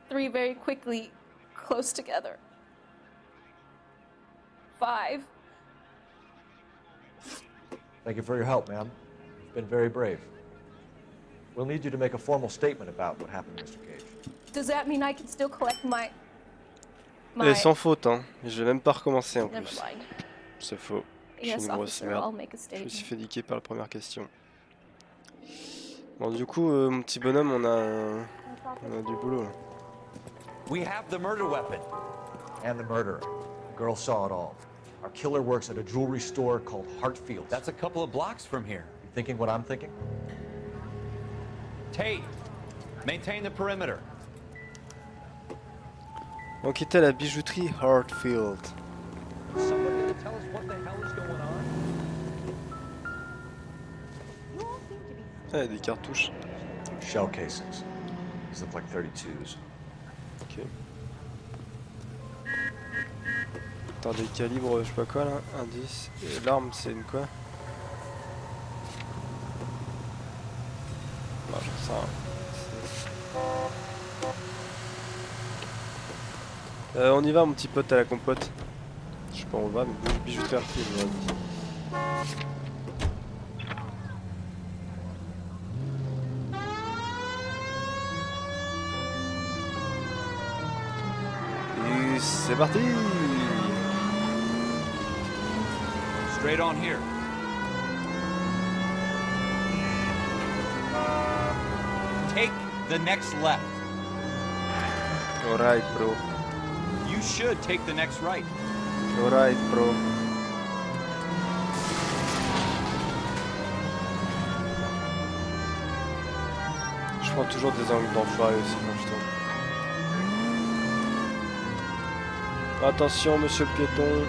S18: 3 very quickly, close together. 5.
S6: Thank you for your help, ma'am. You've been very brave. We'll need you to make a formal statement about what happened to Mr. Gage.
S18: Does that mean I can still collect my...
S1: Et sans faute, hein. Je vais même pas recommencer en
S18: Never
S1: plus.
S18: mind.
S1: C'est faux. Je suis
S18: Yes,
S1: une grosse
S18: officer,
S1: merde.
S18: I'll make a
S1: Je
S18: statement.
S1: me suis fait niquer par la première question. Bon, du coup, mon petit bonhomme, on a du boulot là.
S17: We have the murder weapon.
S6: And the murderer. The girl saw it all. Our killer works at a jewelry store called Hartfield's.
S17: That's a couple of blocks from here.
S6: You thinking what I'm thinking?
S17: Tate, maintain the perimeter.
S1: On quittait la bijouterie Hartfield.
S6: Somebody to tell us what the hell is going on?
S1: Ah, il y a des cartouches.
S6: Shell casings. These look like 32s.
S1: Ok. Attends, des calibres, je sais pas quoi là. 1-10. Et l'arme, c'est une quoi? Bah, j'en sais rien. On y va, mon petit pote à la compote. Je sais pas où on va, mais bijouterie Hartfield, on a dit. Et c'est parti!
S17: Straight on here. Take the next left.
S1: Alright, bro.
S17: You should take the next right.
S1: Alright, bro. Je prends toujours des angles d'enfoiré aussi quand je tourne. Attention, monsieur le piéton.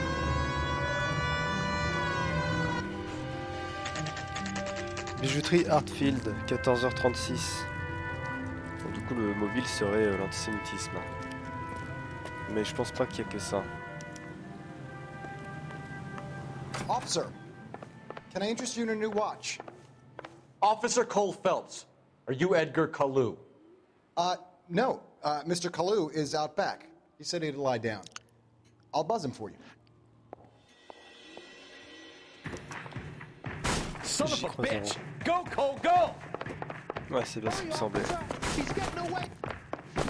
S1: Bijouterie Hartfield, 14h36. Bon, du coup, le mobile serait l'antisémitisme. Mais je pense pas qu'il y ait que ça.
S7: Officer, can I interest you in a new watch?
S6: Officer Cole Phelps, are you Edgar Kalu?
S7: No. Mr. Kalu is out back. He said he'd lie down. I'll buzz him for you.
S8: Son of a bitch! Go, Cole, go!
S1: Ouais, c'est bien ce qui me semblait.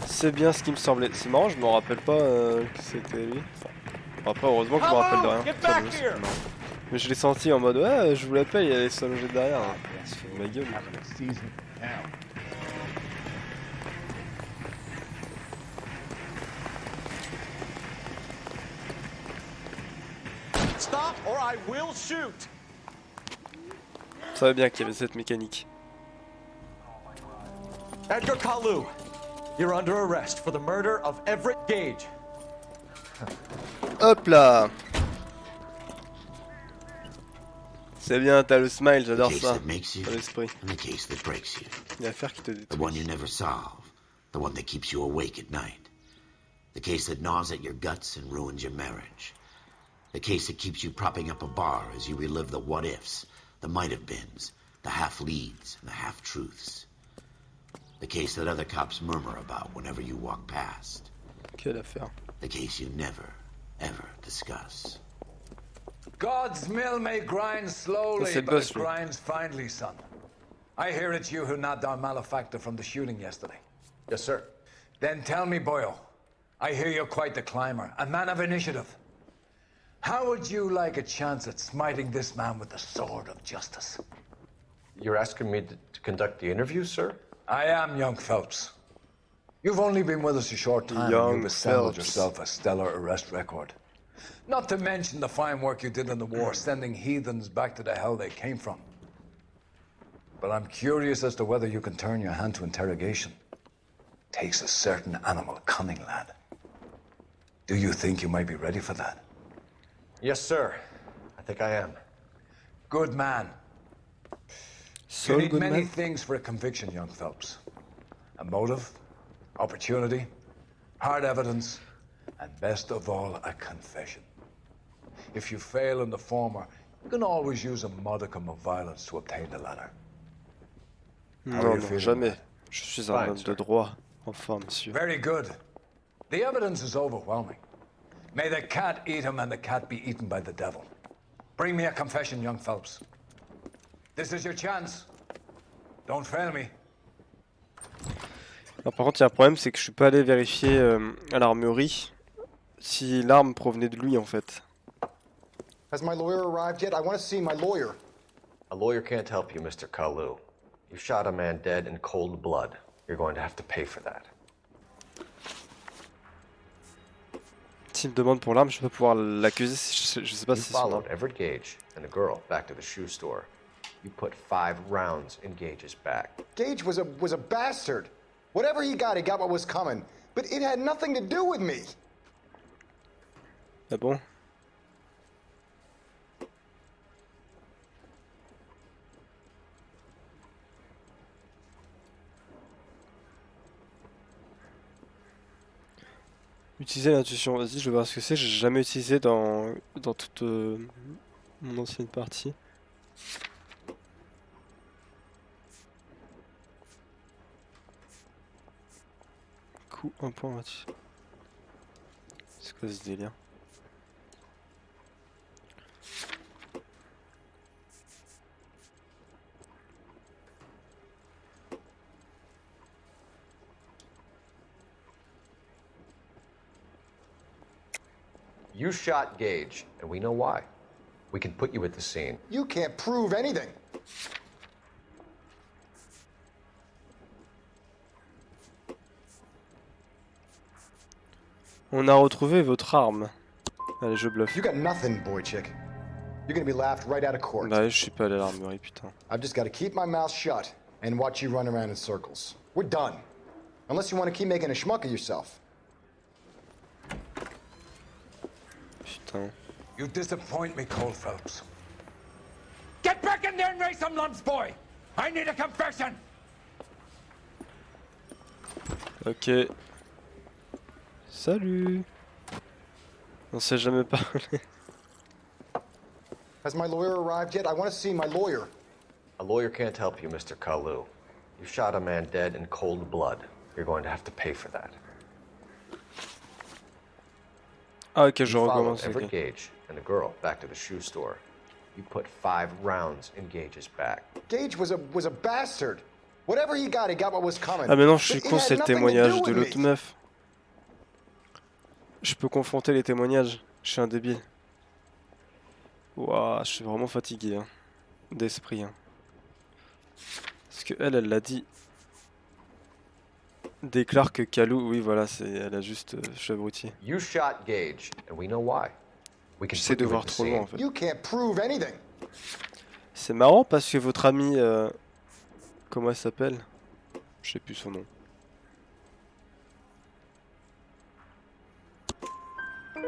S1: C'est bien ce qui me semblait. C'est marrant, je me rappelle pas que c'était lui. Enfin, après, heureusement que je me rappelle de rien. Ça, c'est marrant. Mais je l'ai senti en mode ouais, je vous l'appelle, il allait s'allonger derrière. Il se fait de ma gueule.
S8: Stop or I will shoot!
S1: Je savais bien qu'il y avait cette mécanique.
S6: Edgar Kalu, you're under arrest for the murder of Everett Gage.
S1: Hop là! C'est bien, t'as le smile, j'adore ça. T'as l'esprit. Il y a affaire qui te détruit.
S2: The one you never solve. The one that keeps you awake at night. The case that gnaws at your guts and ruins your marriage. The case that keeps you propping up a bar as you relive the what-ifs, the might-have-beens, the half-leads, and the half-truths. The case that other cops murmur about whenever you walk past.
S1: Quelle affaire.
S2: The case you never, ever discuss.
S19: God's mill may grind slowly, but it grinds finely, son. I hear it's you who nabbed our malefactor from the shooting yesterday.
S6: Yes, sir.
S19: Then tell me, Boyle, I hear you're quite the climber, a man of initiative. How would you like a chance at smiting this man with the sword of justice?
S6: You're asking me to conduct the interview, sir?
S19: I am, young Phelps. You've only been with us a short time, and you've assembled yourself a stellar arrest record. Not to mention the fine work you did in the war, sending heathens back to the hell they came from. But I'm curious as to whether you can turn your hand to interrogation. Takes a certain animal cunning, lad. Do you think you might be ready for that?
S6: Yes, sir. I think I am.
S19: Good man.
S1: So
S19: you need
S1: good
S19: many
S1: man.
S19: things for a conviction, young Phelps. A motive, opportunity, hard evidence, and best of all, a confession. If you fail in the former, you can always use a modicum of violence to obtain the latter.
S1: Non, non, jamais. Je suis un homme de droit. Enfin, monsieur.
S19: Very good. The evidence is overwhelming. May the cat eat him and the cat be eaten by the devil. Bring me a confession, young Phelps. This is your chance. Don't fail me.
S1: Alors, par contre, il y a un problème, c'est que je suis pas allé vérifier à l'armurerie si l'arme provenait de lui en fait.
S7: Has my lawyer arrived yet? I want to see my lawyer.
S6: A lawyer can't help you, Mr. Kalu. You shot a man dead in cold blood. You're going to have to pay for that.
S1: S'il me demande pour l'arme, je vais pas pouvoir l'accuser. Je sais pas
S6: You
S1: si
S6: followed Everett Gage and a girl back to the shoe store. You put 5 rounds in Gage's back.
S7: Gage was a bastard. Whatever he got what was coming. But it had nothing to do with me.
S1: Ah bon? Utiliser l'intuition, vas-y, je vais voir ce que c'est. J'ai jamais utilisé dans toute mon ancienne partie. Coup, un point là-dessus. C'est quoi ce délire?
S6: You shot Gage, and we know why. We can put you at the scene.
S7: You can't prove anything.
S1: On a retrouvé votre arme. Allez, je bluffe.
S7: You got nothing, boy chick. You're gonna be laughed right out of court.
S1: Bah, je suis pas allé à l'armurerie, putain.
S7: I've just got to keep my mouth shut and watch you run around in circles. We're done. Unless you want to keep making a schmuck of yourself.
S1: Putain.
S19: You disappoint me, Cole Phelps.
S16: Get back in there and raise some lumps, boy! I need a confession!
S1: Ok. Salut. On s'est jamais parlé.
S7: Has my lawyer arrived yet? I want to see my lawyer.
S6: A lawyer can't help you, Mr. Kalu. You shot a man dead in cold blood. You're going to have to pay for that.
S1: Ah ok, je
S6: You followed
S1: recommence.
S6: Everett
S1: Ok.
S6: Gage and the girl back to the shoe store. You put 5 rounds in Gage's back.
S7: Gage was a bastard. Whatever he got what was coming.
S1: Ah mais non, je suis
S7: But it
S1: con,
S7: had
S1: c'est le
S7: nothing to
S1: témoignage
S7: do
S1: de
S7: with
S1: l'autre
S7: me.
S1: meuf. Je peux confronter les témoignages. Je suis un débile. Ouah, je suis vraiment fatigué hein, d'esprit. Hein. Parce que elle l'a dit. Déclare que Kalou, oui voilà, elle a juste chabroutier.
S6: You shot Gage, and we know why. We can
S1: J'essaie
S6: put
S1: de
S6: you in
S1: voir
S6: the
S1: trop loin
S6: scene.
S1: en fait.
S7: You can't prove anything.
S1: C'est marrant parce que votre ami, comment elle s'appelle? Je sais plus son nom.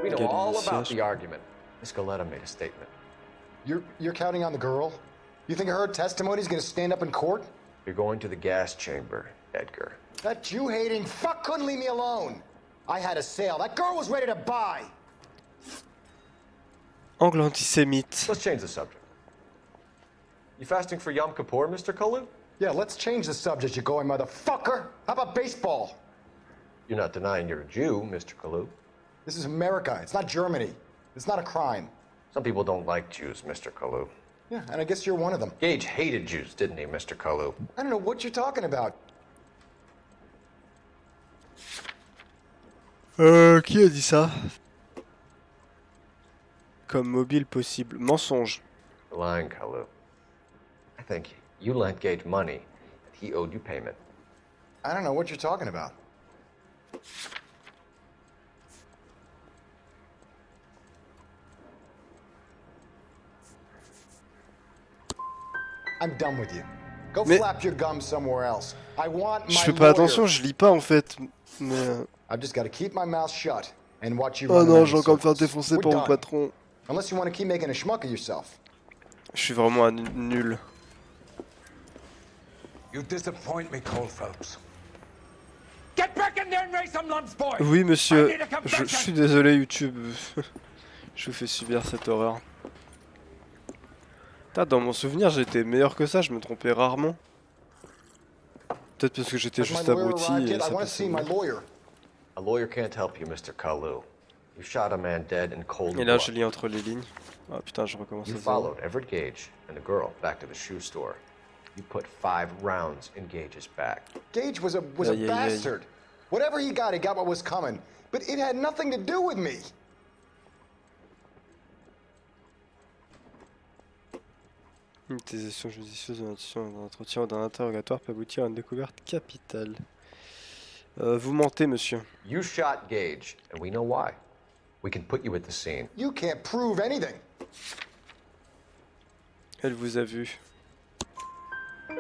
S6: We know all about
S1: Galiciage.
S6: the argument. Miss Goleta made a statement.
S7: You're counting on the girl? You think her testimony is going to stand up in court?
S6: You're going to the gas chamber, Edgar.
S7: That Jew-hating fuck couldn't leave me alone. I had a sale. That girl was ready to buy.
S1: Angle antisémite.
S6: Let's change the subject. You fasting for Yom Kippur, Mr. Kalou?
S7: Yeah, let's change the subject, you going motherfucker. How about baseball?
S6: You're not denying you're a Jew, Mr. Kalou.
S7: This is America. It's not Germany. It's not a crime.
S6: Some people don't like Jews, Mr. Kalou.
S7: Yeah, and I guess you're one of them.
S6: Gage hated Jews, didn't he, Mr. Kalou?
S7: I don't know what you're talking about.
S1: Qui a dit ça? Comme mobile possible. Mensonge.
S6: You're lying, Kalou. I think you lent Gage money, and he owed you payment.
S7: I don't know what you're talking about. I'm done with you. Go
S1: Mais-
S7: flap your gums somewhere else. I want my
S1: Je fais pas
S7: lawyer.
S1: attention, je lis pas en fait. Mais
S7: I've just got to keep my mouth shut and watch you
S1: oh
S7: run
S1: non,
S7: around
S1: je vais
S7: in
S1: encore me faire
S7: circles.
S1: défoncer
S7: We're
S1: par mon
S7: done.
S1: patron.
S7: Unless you want to keep making a schmuck of yourself.
S1: Je suis vraiment un nul.
S19: You disappoint me, Cole Phelps.
S16: Get back in there and raise some lumps, boy!
S1: Oui monsieur,
S16: I need a
S1: je
S16: confession.
S1: suis désolé YouTube. Je vous fais subir cette horreur. Putain, dans mon souvenir j'étais meilleur que ça, je me trompais rarement. Peut-être parce que j'étais
S7: Has my
S1: juste
S7: lawyer
S1: abruti
S7: arrived
S1: et
S7: yet? I
S1: ça
S7: want to
S1: passait
S7: see my
S1: mieux.
S7: lawyer.
S6: A lawyer can't help you, Mr. Kalou. You shot a man dead in cold
S1: Et là
S6: blood.
S1: je lis entre les lignes. Ah putain, je recommence à
S6: You
S1: zéro.
S6: followed Everett Gage and the girl back to the shoe store. You put 5 rounds in Gage's back.
S7: Gage was a
S1: Aïe, aïe, aïe.
S7: bastard. Whatever he got what was coming. But it had nothing to do with me.
S1: Une utilisation judicieuse d'un entretien ou d'un interrogatoire peut aboutir à une découverte capitale. Vous mentez, monsieur.
S6: You shot Gage, and we know why. We can put you at the scene.
S7: You can't prove anything.
S1: Elle vous a vu.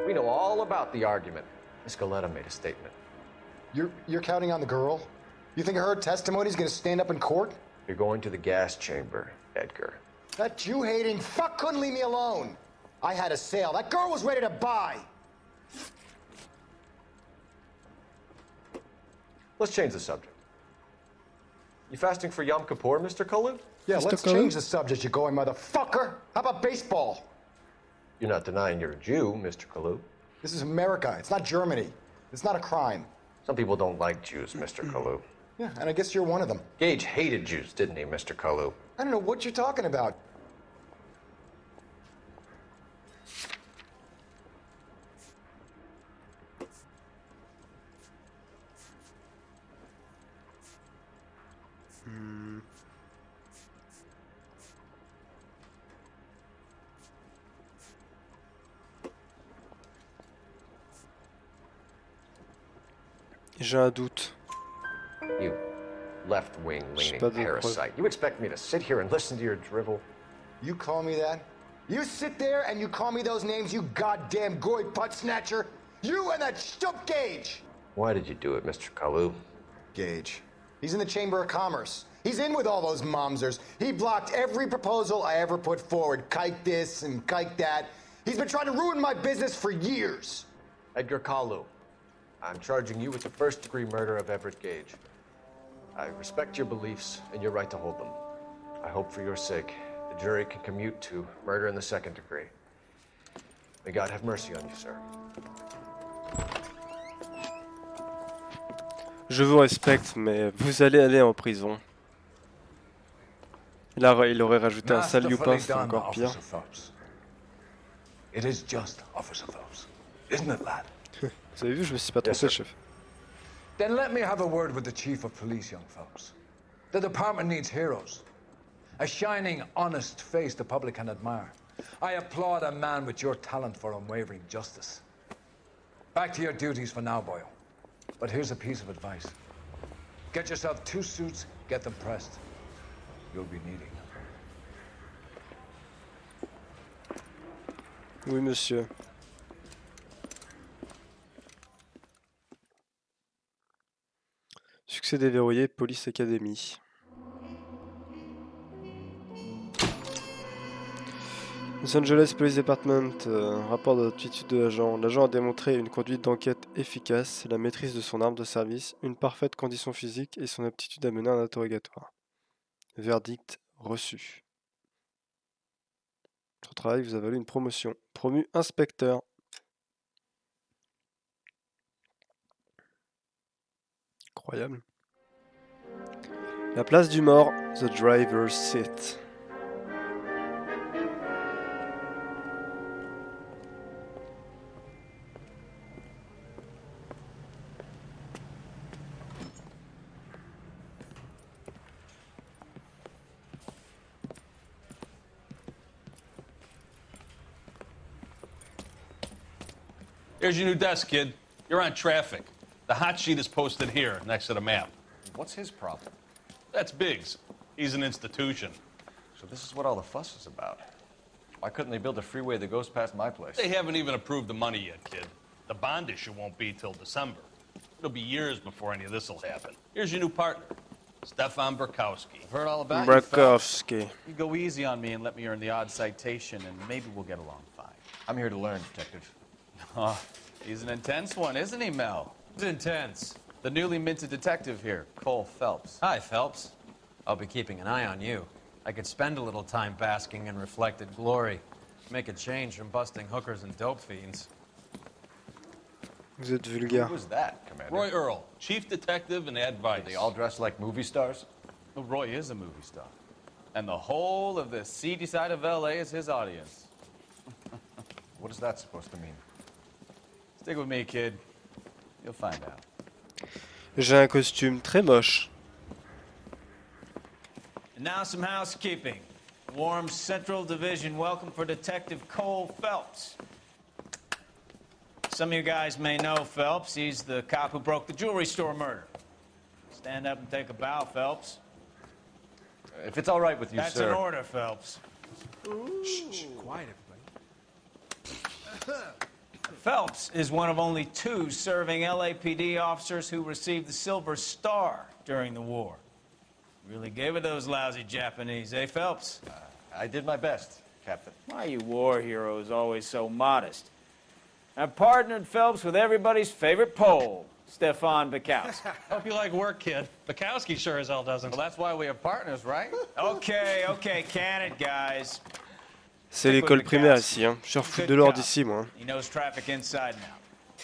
S6: We know all about the argument. Miss Goleta made a statement.
S7: You're counting on the girl? You think her testimony is going to stand up in court?
S6: You're going to the gas chamber, Edgar.
S7: That Jew-hating fuck couldn't leave me alone. I had a sale. That girl was ready to buy.
S6: Let's change the subject. You fasting for Yom Kippur, Mr. Kalou?
S7: Yeah,
S1: Mr.
S7: let's
S1: Cullen?
S7: change the subject, you going motherfucker. How about baseball?
S6: You're not denying you're a Jew, Mr. Kalou.
S7: This is America. It's not Germany. It's not a crime.
S6: Some people don't like Jews, Mr. Kalou.
S7: Yeah, and I guess you're one of them.
S6: Gage hated Jews, didn't he, Mr. Kalou?
S7: I don't know what you're talking about.
S1: J'ai un doute.
S6: You left-wing
S1: J'ai
S6: leaning
S1: pas de
S6: parasite. You expect me to sit here and listen to your drivel?
S7: You call me that? You sit there and you call me those names, you goddamn goy putt snatcher? You and that stump Gage!
S6: Why did you do it, Mr. Kalou?
S7: Gage. He's in the Chamber of Commerce. He's in with all those momsers. He blocked every proposal I ever put forward. Kike this and kike that. He's been trying to ruin my business for years.
S6: Edgar Kalou, I'm charging you with the first-degree murder of Everett Gage. I respect your beliefs and your right to hold them. I hope for your sake the jury can commute to murder in the second degree. May God have mercy on you, sir.
S1: Je vous respecte, mais vous allez aller en prison. Là, il aurait rajouté un sale youpin,
S19: Masterfully
S1: c'est
S19: done,
S1: encore pire.
S19: Officer Phelps. It is just Officer Phelps, isn't it, lad?
S1: Vous avez vu, je me suis pas trompé, chef.
S19: Then let me have a word with the Chief of Police, young Phelps. The department needs heroes. A shining, honest face the public can admire. I applaud a man with your talent for unwavering justice. Back to your duties for now, Boyle. But here's a piece of advice. Get yourself 2 suits, get them pressed. You'll be needing them.
S1: Oui, monsieur. Succès déverrouillé, Police Academy. Los Angeles Police Department, rapport d'aptitude de l'agent. L'agent a démontré une conduite d'enquête efficace, la maîtrise de son arme de service, une parfaite condition physique et son aptitude à mener un interrogatoire. Verdict reçu. Son travail vous a valu une promotion. Promu inspecteur. Incroyable. La place du mort, the driver's seat.
S20: Here's your new desk, kid. You're on traffic. The hot sheet is posted here, next to the map.
S6: What's his problem?
S20: That's Biggs. He's an institution.
S6: So this is what all the fuss is about. Why couldn't they build a freeway that goes past my place?
S20: They haven't even approved the money yet, kid. The bond issue won't be till December. It'll be years before any of this will happen. Here's your new partner, Stefan Burkowski.
S6: I've heard all about
S1: Burkowski.
S21: You go easy on me and let me earn the odd citation, and maybe we'll get along fine.
S6: I'm here to learn, Detective.
S21: Oh, he's an intense one, isn't he, Mel? He's intense. The newly minted detective here, Cole Phelps.
S22: Hi, Phelps. I'll be keeping an eye on you. I could spend a little time basking in reflected glory. Make a change from busting hookers and dope fiends.
S1: Vous êtes vulgaire.
S6: Who was that, Commander?
S20: Roy Earl, chief detective and advice.
S6: They all dress like movie stars?
S21: Well, Roy is a movie star. And the whole of the seedy side of L.A. is his audience.
S6: What is that supposed to mean?
S21: Stick with me, kid. You'll find out.
S1: J'ai un costume très moche.
S23: And now some housekeeping. Warm Central Division welcome for Detective Cole Phelps. Some of you guys may know Phelps. He's the cop who broke the jewelry store murder. Stand up and take a bow, Phelps.
S6: If it's all right with you,
S23: That's
S6: sir.
S23: an order, Phelps.
S10: Shh, quiet, everybody.
S23: Phelps is one of only 2 serving LAPD officers who received the Silver Star during the war. Really gave it those lousy Japanese, eh, Phelps?
S6: I did my best, Captain.
S23: Why you war heroes always so modest? I've partnered Phelps with everybody's favorite Pole, Stefan Bukowski.
S20: Hope you like work, kid. Bukowski sure as hell doesn't.
S21: Well, that's why we have partners, right?
S23: Okay, can it, guys.
S1: C'est l'école primaire ici, hein. Je suis refoutu de l'ordre ici, moi.
S23: He knows traffic inside and out.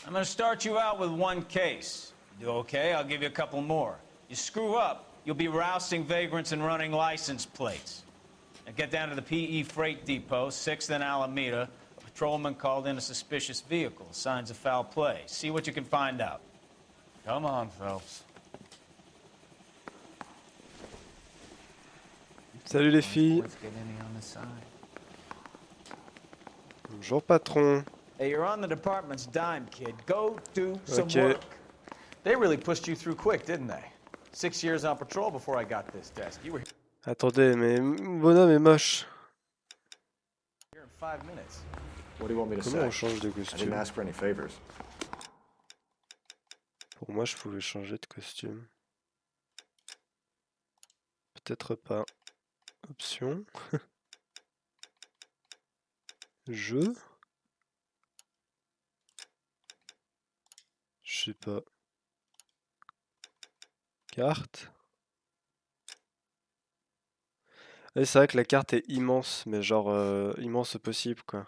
S23: I'm going to start you out with 1 case. You do okay? I'll give you a couple more. You screw up, you'll be rousting vagrants and running license plates. Now get down to the PE Freight Depot, 6th and Alameda. A patrolman called in a suspicious vehicle. Signs of foul play. See what you can find out.
S21: Come on, Phelps.
S1: Salut les filles.
S23: Let's get any on the side.
S1: Bonjour patron.
S23: Hey, you're on the department's dime, kid. Go do some
S1: Okay.
S23: work.
S21: They really pushed you through quick, didn't they? 6 years on patrol before I got this desk. You were
S1: Attendez, mais bonhomme est moche.
S21: here in 5 minutes.
S6: What do you want me to
S1: Comment on
S6: say?
S1: change de
S6: I didn't
S1: costume?
S6: ask for any favors.
S1: Pour moi, je pouvais changer de costume. Peut-être pas. Option. Jeu. Je sais pas. Carte. Et c'est vrai que la carte est immense, mais genre immense possible quoi.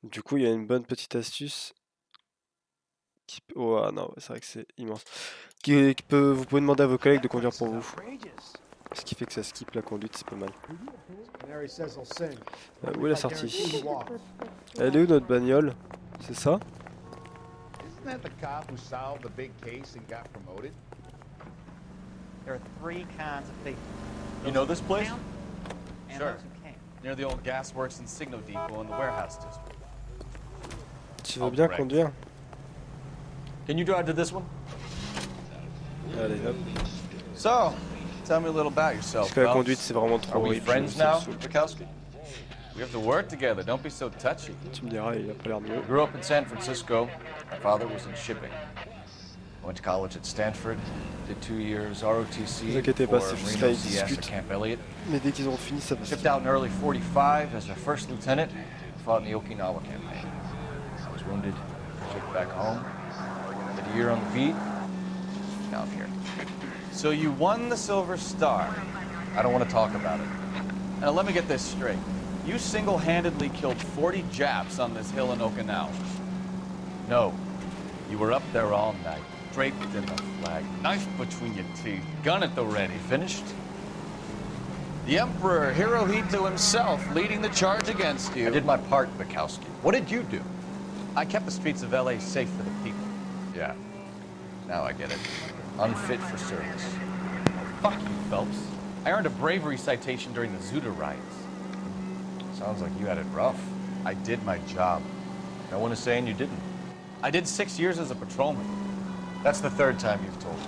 S1: Du coup, il y a une bonne petite astuce. Oh ah non, c'est vrai que c'est immense. Vous pouvez demander à vos collègues de conduire pour vous. Ce qui fait que ça skip la conduite, c'est pas mal.
S5: Canary says he'll sing.
S1: Où est la sortie? Elle est où notre bagnole? C'est ça?
S9: Isn't that the cop who solved the big case and got promoted?
S22: There are three kinds of people.
S21: You know this place?
S22: And
S21: Sure.
S22: those who can't.
S21: Near the old gas works and Signo Depot in the warehouse district.
S1: Tu veux bien conduire?
S21: Can you drive to this one?
S1: Allez, hop.
S21: So, tell me a little about yourself.
S1: Parce que la
S21: Phelps.
S1: conduite, c'est vraiment trop
S21: Are we
S1: horrible.
S21: friends
S1: ça me
S21: now,
S1: saoule.
S21: Bukowski? We have to work together. Don't be so touchy.
S1: Tu me diras, il a pas l'air mieux.
S21: I grew up in San Francisco. My father was in shipping. I went to college at Stanford. Did 2 years ROTC
S1: Ne vous inquiétez pas,
S21: for
S1: c'est juste
S21: Reno
S1: là, ils
S21: CS at
S1: discutent.
S21: Camp Elliott.
S1: Mais dès qu'ils ont fini, ça va.
S21: Shipped out in early 45 as a first lieutenant. Fought in the Okinawa campaign. I was wounded. Shipped back home. Did a year on the beat. Now I'm here. So you won the Silver Star. I don't want to talk about it. Now let me get this straight. You single-handedly killed 40 Japs on this hill in Okinawa. No. You were up there all night, draped in the flag, knife between your teeth, gun at the ready. Finished? The Emperor Hirohito himself leading the charge against you. I did my part, Bukowski. What did you do? I kept the streets of L.A. safe for the people. Yeah. Now I get it. Unfit for service. Fuck you, Phelps. I earned a bravery citation during the Zuda riots. Sounds like you had it rough. I did my job. No one is saying you didn't. I did 6 years as a patrolman. That's the third time you've told me.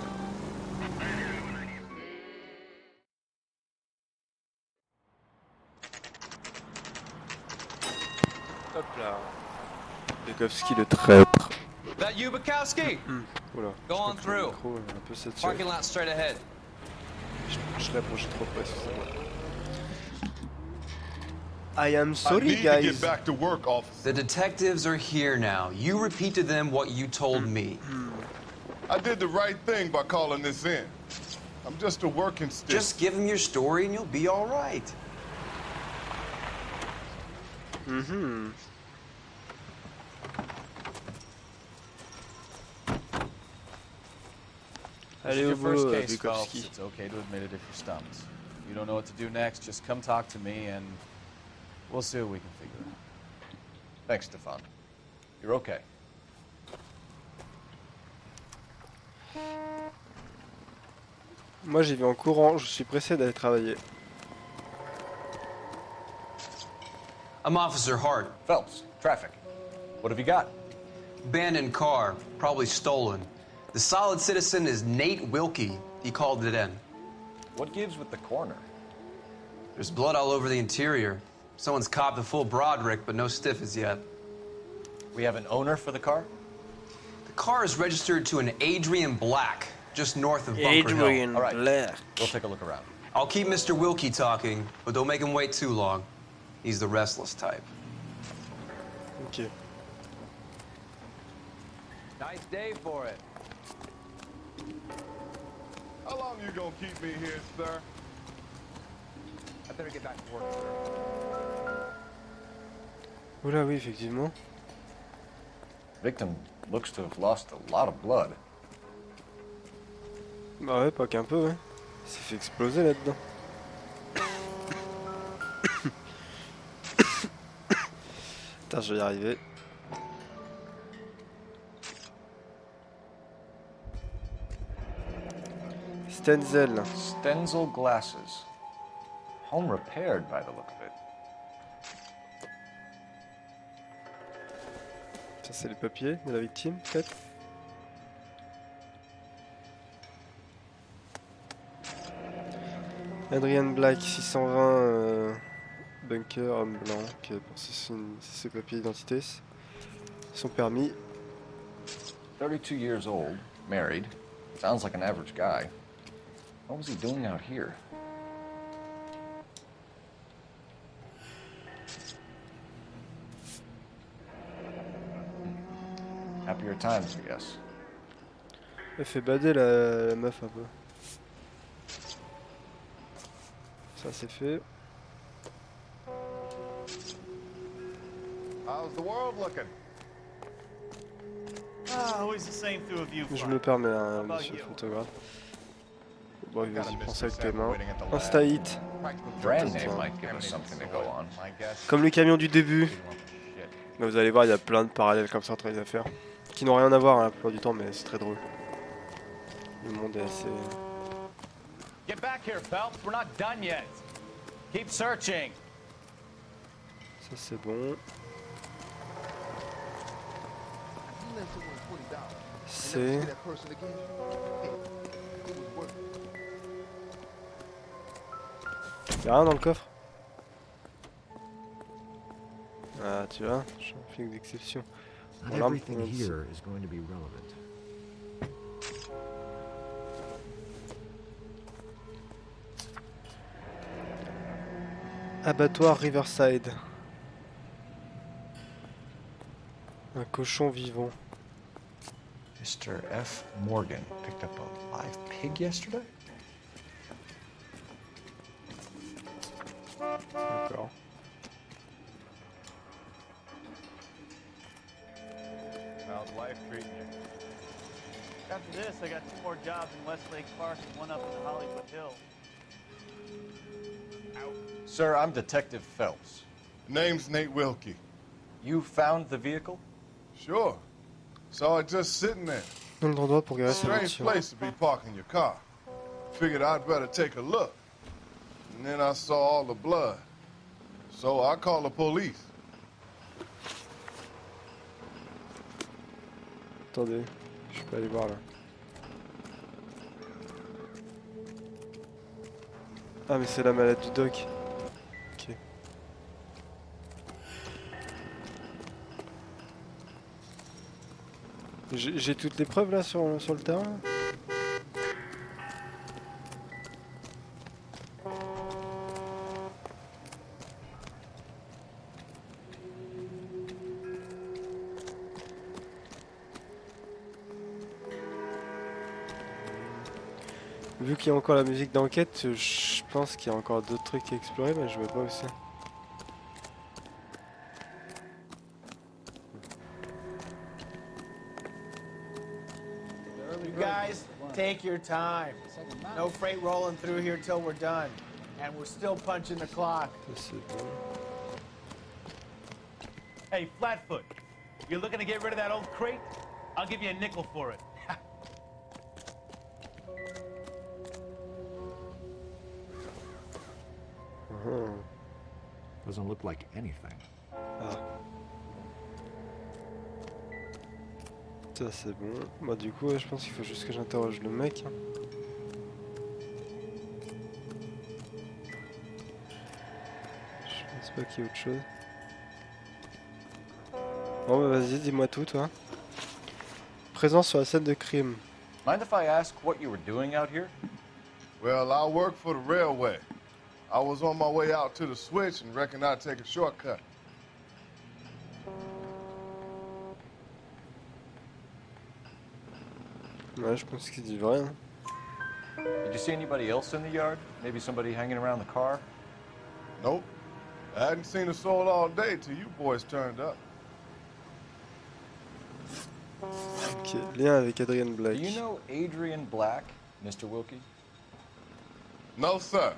S1: Hop là. Bukowski le traître.
S3: That you, Bukowski?
S1: Oula.
S3: Go on through.
S1: Le micro est un peu saturé.
S3: Parking lot straight ahead.
S1: Je l'ai approché trop près, excusez-moi. I am
S12: I
S1: sorry,
S12: need to
S1: guys.
S12: get back to work, officer.
S24: The detectives are here now. You repeat to them what you told me.
S12: I did the right thing by calling this in. I'm just a working stick.
S24: Just give them your story and you'll be all right.
S1: Mhm.
S21: This
S1: Allez
S21: is
S1: au
S21: your first
S1: bout,
S21: case, Phelps.
S1: Bukowski.
S21: It's okay to admit it if you're stumped. If you don't know what to do next, just come talk to me and we'll see what we can figure out. Thanks, Stefan. You're okay.
S1: Moi j'y vais en courant, je suis pressé d'aller travailler.
S24: I'm Officer Hart.
S21: Phelps, traffic. What have you got?
S24: Abandoned car, probably stolen. The solid citizen is Nate Wilkie. He called it in.
S21: What gives with the corner?
S24: There's blood all over the interior. Someone's copped a full Broderick, but no stiff as yet.
S21: We have an owner for the car?
S24: The car is registered to an Adrian Black, just north of Bunker
S1: Adrian
S24: Hill.
S21: All right.
S1: Black.
S21: We'll take a look around.
S24: I'll keep Mr. Wilkie talking, but don't make him wait too long. He's the restless type.
S1: Ok.
S21: Nice day for it.
S12: How long you gonna keep me here, sir?
S21: I better get back to work, sir.
S1: Oula oui, effectivement.
S21: Victim looks to have lost a lot of blood.
S1: Bah ouais, pas qu'un peu, ouais. Il s'est fait exploser là-dedans. Putain, je vais y arriver. Stenzel.
S21: Stenzel glasses. Home repaired by the look of it.
S1: Ça c'est les papiers de la victime, peut-être. Adrian Black, 620, bunker, homme blanc. Ok, bon, c'est ses papiers d'identité. Son permis.
S21: 32 years old, married. Sounds like an average guy. What was he doing out here? Happier times, I guess.
S1: Elle fait bader la meuf un peu. Ça c'est fait.
S12: How's the world looking?
S25: Ah, always the same through a viewfinder.
S1: Je me permets, hein, monsieur le photographe. Bon, vas-y, prends ça avec tes mains. Insta hit.
S8: Brand name might give us something to go on.
S1: Comme le camion du début. Là, vous allez voir, il y a plein de parallèles comme ça entre les affaires. Qui n'ont rien à voir hein, la plupart du temps, mais c'est très drôle. Le monde est assez...
S23: Get back here, Phelps. We're not done yet. Keep searching.
S1: Ça c'est bon. C'est... Y'a rien dans le coffre? Ah tu vois, je fais une exception.
S4: Not everything here is going to be relevant.
S1: Abattoir Riverside. Un cochon vivant.
S8: Mr. F. Morgan picked up a live pig yesterday?
S1: D'accord.
S23: How's life treating you? After this, I got 2 more jobs in Westlake Park and 1 up in Hollywood Hills.
S8: Sir, I'm Detective Phelps.
S12: Name's Nate Wilkie.
S8: You found the vehicle?
S12: Sure. Saw it just sitting there.
S1: Dans l'endroit pour garer sa
S12: Strange
S1: voiture.
S12: place to be parking your car. Figured I'd better take a look. And then I saw all the blood. So I called the police.
S1: Attendez, je peux aller voir là. Ah mais c'est la malade du doc. Ok. J'ai toutes les preuves là sur le terrain. Vu qu'il y a encore la musique d'enquête, je pense qu'il y a encore d'autres trucs à explorer, mais je vois pas où c'est.
S16: You guys, take your time. No freight rolling through here till we're done. And we're still punching the clock.
S23: Hey, Flatfoot, you're looking to get rid of that old crate? I'll give you a nickel for it.
S4: Doesn't look like anything.
S1: Ah. Ça c'est bon. Bah du coup ouais, je pense qu'il faut juste que j'interroge le mec. Hein. Je pense pas qu'il y ait autre chose. Bon bah vas-y, dis-moi tout toi. Présence sur la scène de crime.
S8: Mind if I ask what you were doing out here?
S12: Well, I work for the railway. I was on my way out to the switch and reckoned I'd take a shortcut.
S1: Ouais, je pense qu'il dit vrai. Hein.
S8: Did you see anybody else in the yard? Maybe somebody hanging around the car?
S12: Nope. I hadn't seen a soul all day till you boys turned up.
S1: Ok, lien avec Adrian Black.
S8: Do you know Adrian Black, Mr. Wilkie?
S12: No, sir.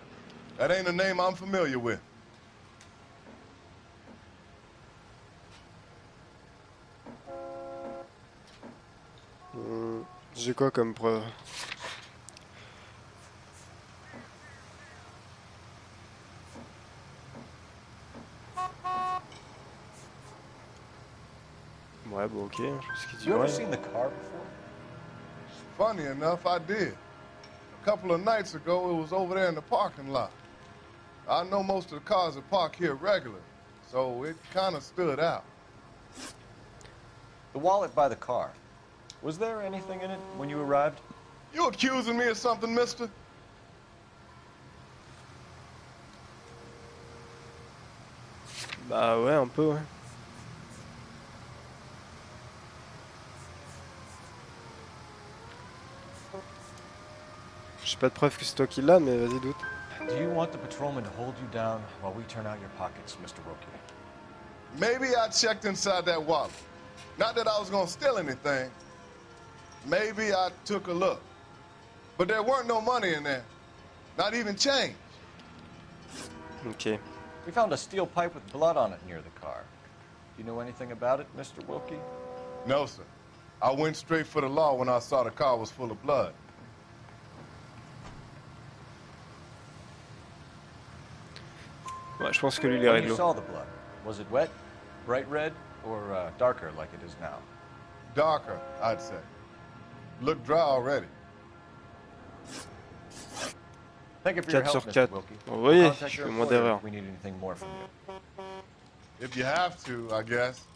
S12: That ain't a name I'm familiar with.
S1: J'ai quoi comme preuve? Ouais, bon ok, je pense qu'il dit
S12: You ever
S1: ouais.
S12: seen the car before? Funny enough, I did. A couple of nights ago, it was over there in the parking lot. I know most of the cars are parked here regular, so it kind of stood out.
S8: The wallet by the car. Was there anything in it when you arrived?
S12: You accusing me of something, mister?
S1: Bah ouais, un peu ouais. J'ai pas de preuve que c'est toi qui l'as, mais vas-y doute.
S8: Do you want the patrolman to hold you down while we turn out your pockets, Mr. Wilkie?
S12: Maybe I checked inside that wallet. Not that I was gonna steal anything. Maybe I took a look. But there weren't no money in there. Not even change.
S1: Ok.
S21: We found a steel pipe with blood on it near the car. Do you know anything about it, Mr. Wilkie?
S12: No, sir. I went straight for the law when I saw the car was full of blood.
S1: Ouais, je pense que lui, il est
S21: When you
S1: réglo.
S21: saw the blood, was it wet, bright red, or darker like it is now?
S12: Darker, I'd say. Looked dry already.
S21: Thank you for your
S1: 4
S21: help,
S1: sur
S21: Mr.
S1: 4.
S21: Wilkie.
S1: Vous voyez,
S21: Contact
S1: je
S21: your
S1: fais moins
S21: employer
S1: d'erreurs.
S21: if we need anything more from you.
S12: If you have to, I guess.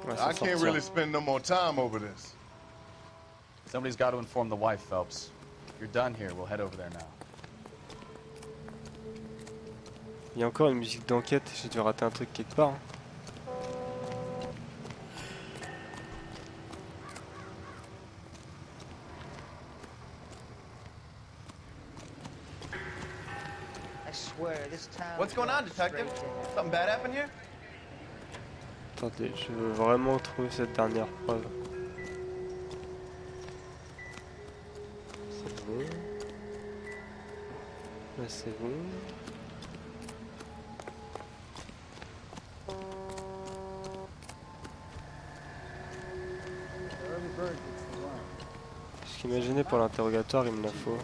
S1: Ouais,
S12: I
S1: s'en
S12: can't
S1: sortir.
S12: really spend no more time over this.
S11: Somebody's got to inform the wife, Phelps. If you're done here, we'll head over there now.
S1: Il y a encore une musique d'enquête, j'ai dû rater un truc quelque part. Hein.
S13: I swear, this town.
S14: What's going on, detective? Something bad happened here?
S1: Attendez, je veux vraiment trouver cette dernière preuve. C'est bon. Là c'est bon. Ce qu'imaginez pour l'interrogatoire, il me la faut.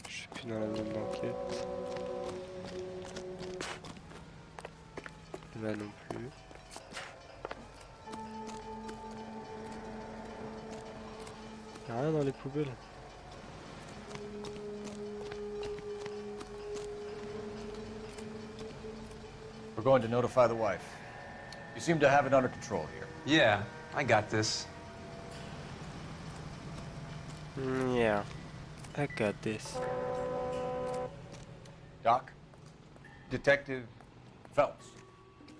S1: Je suis plus dans la zone d'enquête. Là non plus. Y'a rien dans les poubelles.
S21: We're going to notify the wife. You seem to have it under control here.
S24: Yeah, I got this.
S1: Yeah, I got this.
S21: Doc? Detective Phelps.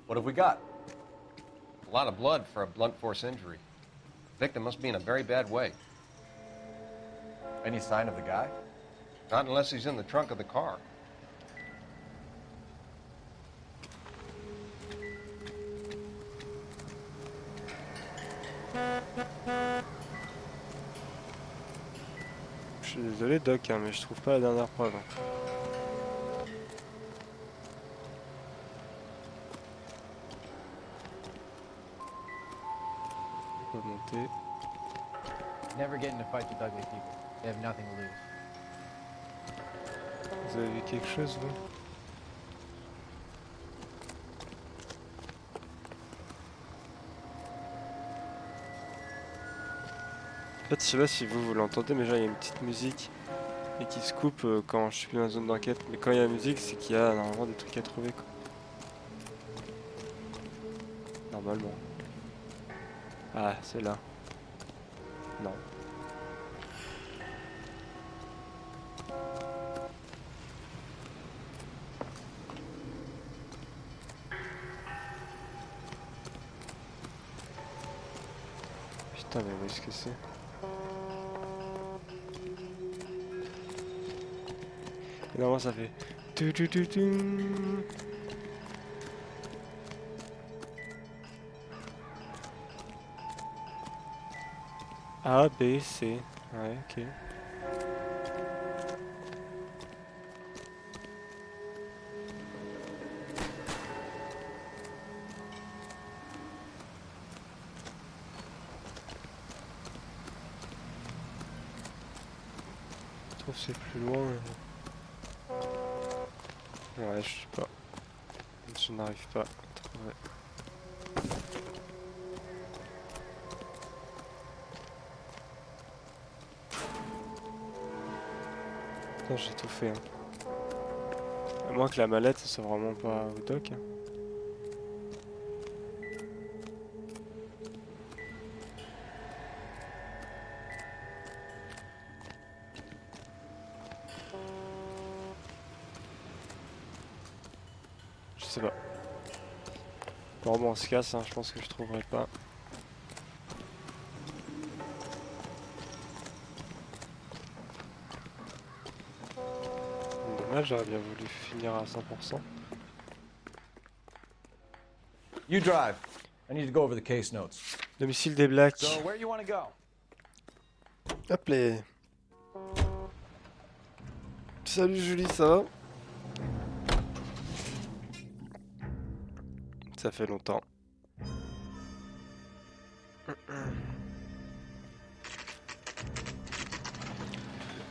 S21: What have we got?
S15: A lot of blood for a blunt force injury. Victim must be in a very bad way.
S21: Any sign of the guy?
S15: Not unless he's in the trunk of the car.
S1: Je suis désolé Doc, hein, mais je trouve pas la dernière preuve. On peut monter.
S25: Never get into fights with ugly people. They have nothing to lose.
S1: Vous avez vu quelque chose, vous? En fait, je sais pas si vous l'entendez, mais genre il y a une petite musique et qui se coupe quand je suis dans la zone d'enquête. Mais quand il y a la musique, c'est qu'il y a normalement des trucs à trouver, quoi. Normalement. Ah, c'est là. Non. Putain, mais où est-ce que c'est? Et normalement ça fait... Tu, tu, tu, tu. A, B, C. Ouais, ok. Je trouve que c'est plus loin. Ouais, je sais pas. Je n'arrive pas à trouver. Putain, j'ai tout fait. Hein. À moins que la mallette, ça soit vraiment pas au doc. Hein. Je sais pas. Bon, on se casse, hein, je pense que je trouverai pas. Ouais, j'aurais bien voulu finir à 100%.
S21: You drive. I need to go over the case notes.
S1: Domicile des Blacks.
S21: So, where you want to go?
S1: Hop les. Salut Julie, ça va? Ça fait longtemps.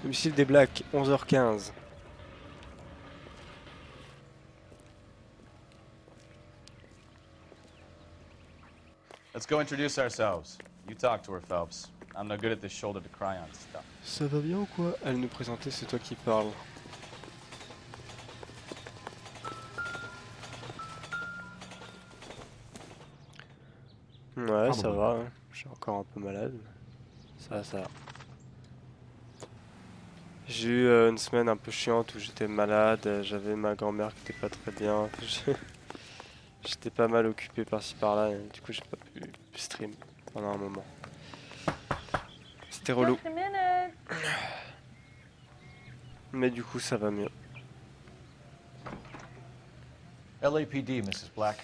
S1: Domicile des Blacks, 11h15.
S11: Let's go introduce ourselves. You talk to her, Phelps. I'm no good at this shoulder to cry on stuff.
S1: Ça va bien ou quoi? Elle nous présentait, c'est toi qui parles. Ouais, ça va, hein. Je suis encore un peu malade. Ça va. J'ai eu une semaine un peu chiante où j'étais malade, j'avais ma grand-mère qui était pas très bien. J'étais pas mal occupé par-ci par-là, et du coup j'ai pas pu stream pendant un moment. C'était relou. Mais du coup ça va mieux.
S8: LAPD, Mrs. Black.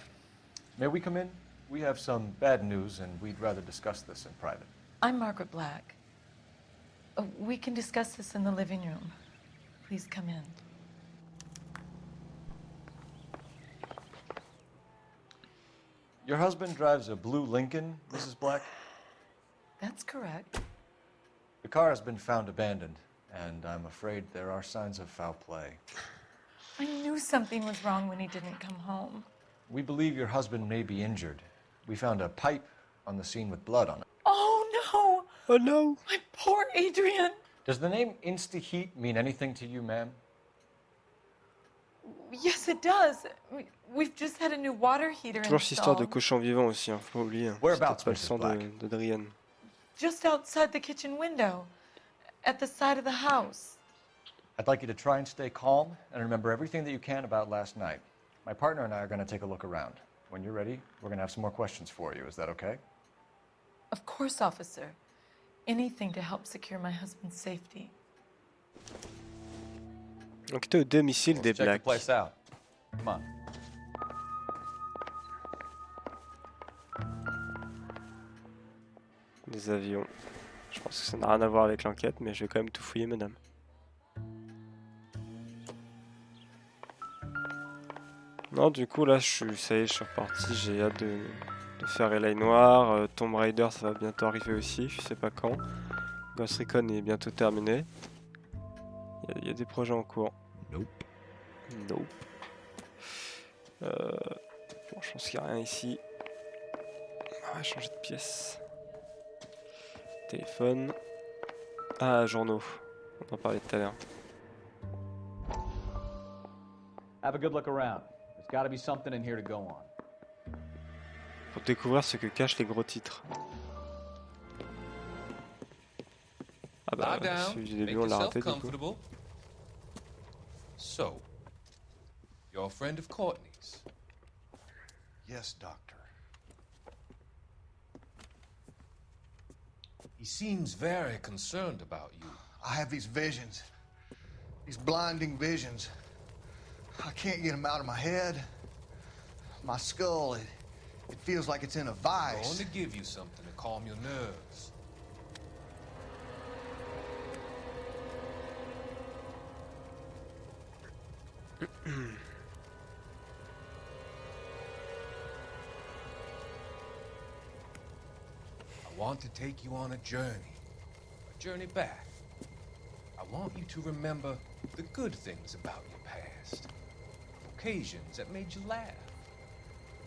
S8: May we come in? We have some bad news and we'd rather discuss this in private.
S2: I'm Margaret Black. We can discuss this in the living room. Please come in.
S8: Your husband drives a blue Lincoln, Mrs. Black?
S2: That's correct.
S8: The car has been found abandoned, and I'm afraid there are signs of foul play.
S2: I knew something was wrong when he didn't come home.
S8: We believe your husband may be injured. We found a pipe on the scene with blood on it.
S2: Oh no!
S1: Oh no!
S2: My poor Adrian!
S8: Does the name Insta-Heat mean anything to you, ma'am?
S2: Yes, it does. We've just had a new water heater
S1: Toujours cette histoire de
S2: installed.
S1: cochon vivant aussi, hein, faut pas oublier. Hein. C'est peut-être pas le sang de Drian.
S2: Just outside the kitchen window, at the side of the house.
S8: I'd like you to try and stay calm and remember everything that you can about last night. My partner and I are going to take a look around. When you're ready, we're going to have some more questions for you. Is that okay?
S2: Of course, officer. Anything to help secure my husband's safety.
S1: Donc t'es au domicile des
S11: Check the
S1: Blacks.
S11: place out. Come on.
S1: Des avions. Je pense que ça n'a rien à voir avec l'enquête, mais je vais quand même tout fouiller, madame. Non, du coup, là, ça y est, je suis reparti. J'ai hâte de faire L.A Noire. Tomb Raider, ça va bientôt arriver aussi, je sais pas quand. Ghost Recon est bientôt terminé. Il y a des projets en cours.
S4: Nope.
S1: Bon, je pense qu'il n'y a rien ici. On va changer de pièce. Téléphone. Ah, journaux. On en parlait tout à l'heure.
S21: Have a good look around. There's got to be something in here to go on.
S1: Pour découvrir ce que cachent les gros titres. Ah bah, celui du début, on l'a raté du coup.
S7: So, you're a friend of Courtney's?
S9: Yes, Doctor.
S7: He seems very concerned about you.
S9: I have these visions. These blinding visions. I can't get them out of my head. My skull, it feels like it's in a vice.
S7: I'm going to give you something to calm your nerves. I want to take you on a journey back. I want you to remember the good things about your past, occasions that made you laugh,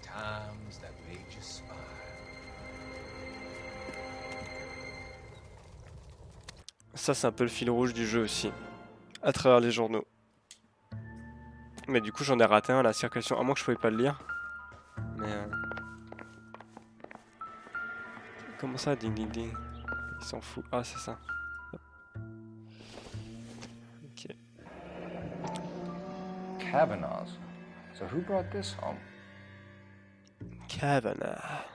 S7: times that made you smile.
S1: Ça, c'est un peu le fil rouge du jeu aussi, à travers les journaux. Mais du coup, j'en ai raté un, la circulation, à moins que je pouvais pas le lire. Mais comment ça, ding ding ding? Il s'en fout. Ah, c'est ça. Ok.
S21: Kavanaugh's. So who brought this home?
S1: Kavanaugh.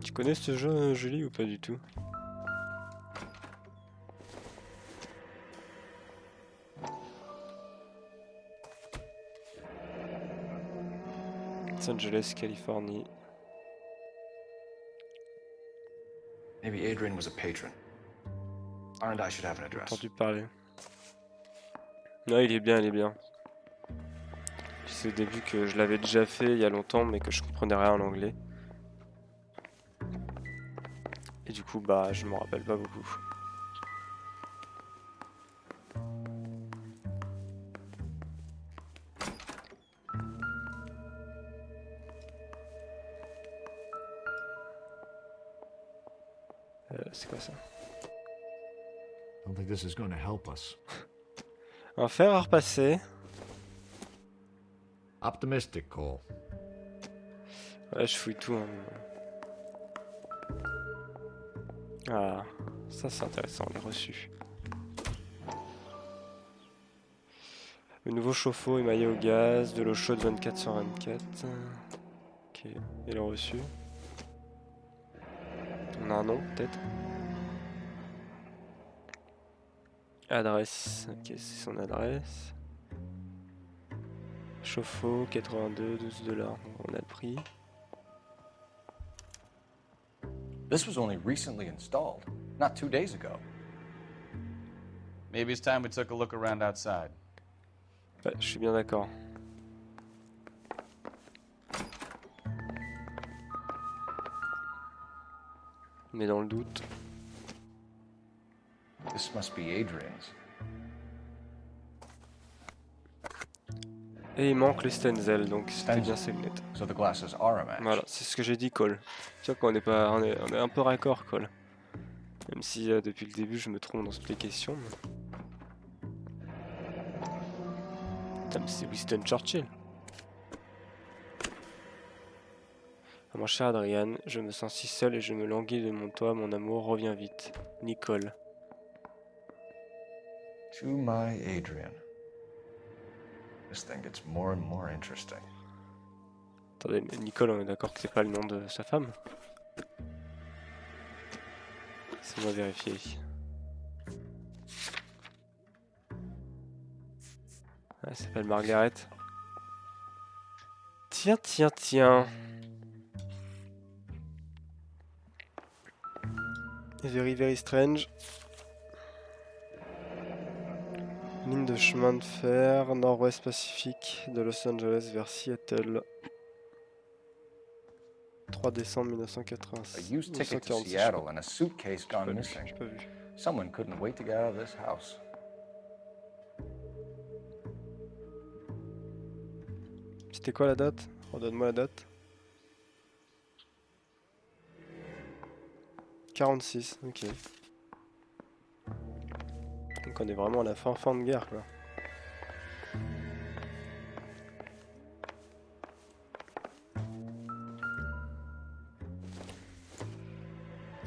S1: Tu connais ce jeu, Julie, ou pas du tout? Los Angeles, Californie.
S8: Maybe Adrian was a patron. And I should have an address.
S1: Entendu parler. Non, il est bien, il est bien. Je sais au début que je l'avais déjà fait il y a longtemps, mais que je comprenais rien en anglais. Et du coup, bah, je m'en rappelle pas beaucoup. C'est quoi ça?
S4: I don't think this is going to help us.
S1: Un fer à repasser.
S4: Optimistic, Cole.
S1: Ouais, je fouille tout. Hein. Ah, ça c'est intéressant, les reçus. Le nouveau chauffe-eau émaillé au gaz, de l'eau chaude 24/24. Ok, et le reçu. On a un nom, peut-être. Adresse, ok, c'est son adresse. Chauffe-eau, 82, $12. On a le prix.
S8: This was only recently installed, not 2 days ago.
S11: Maybe it's time we took a look around outside.
S1: Ouais, je suis bien d'accord. Mais dans le doute.
S8: This must be Adrian's.
S1: Et il manque les Stenzel, donc c'était bien ses lunettes.
S8: So the glasses are a match.
S1: Voilà, c'est ce que j'ai dit, Cole. Tu vois qu'on est pas, on est un peu raccord, Cole. Même si depuis le début je me trompe dans toutes les questions. Putain, mais c'est Winston Churchill. Ah, mon cher Adrian, je me sens si seul et je me languis de mon toit, mon amour, reviens vite. Nicole.
S8: To my Adrian. This thing gets more and more interesting.
S1: Attendez, mais Nicole, on est d'accord que c'est pas le nom de sa femme? C'est moi vérifier. Ah, elle s'appelle Margaret. Tiens, tiens, tiens. Very, very strange. Ligne de chemin de fer nord-ouest Pacifique de Los Angeles vers Seattle. 3 décembre 1986.
S8: A used ticket to Seattle and a suitcase gone missing. Someone couldn't wait to get out of this house.
S1: C'était quoi la date? Redonne-moi la date. 46, ok. Donc on est vraiment à la fin de guerre, quoi.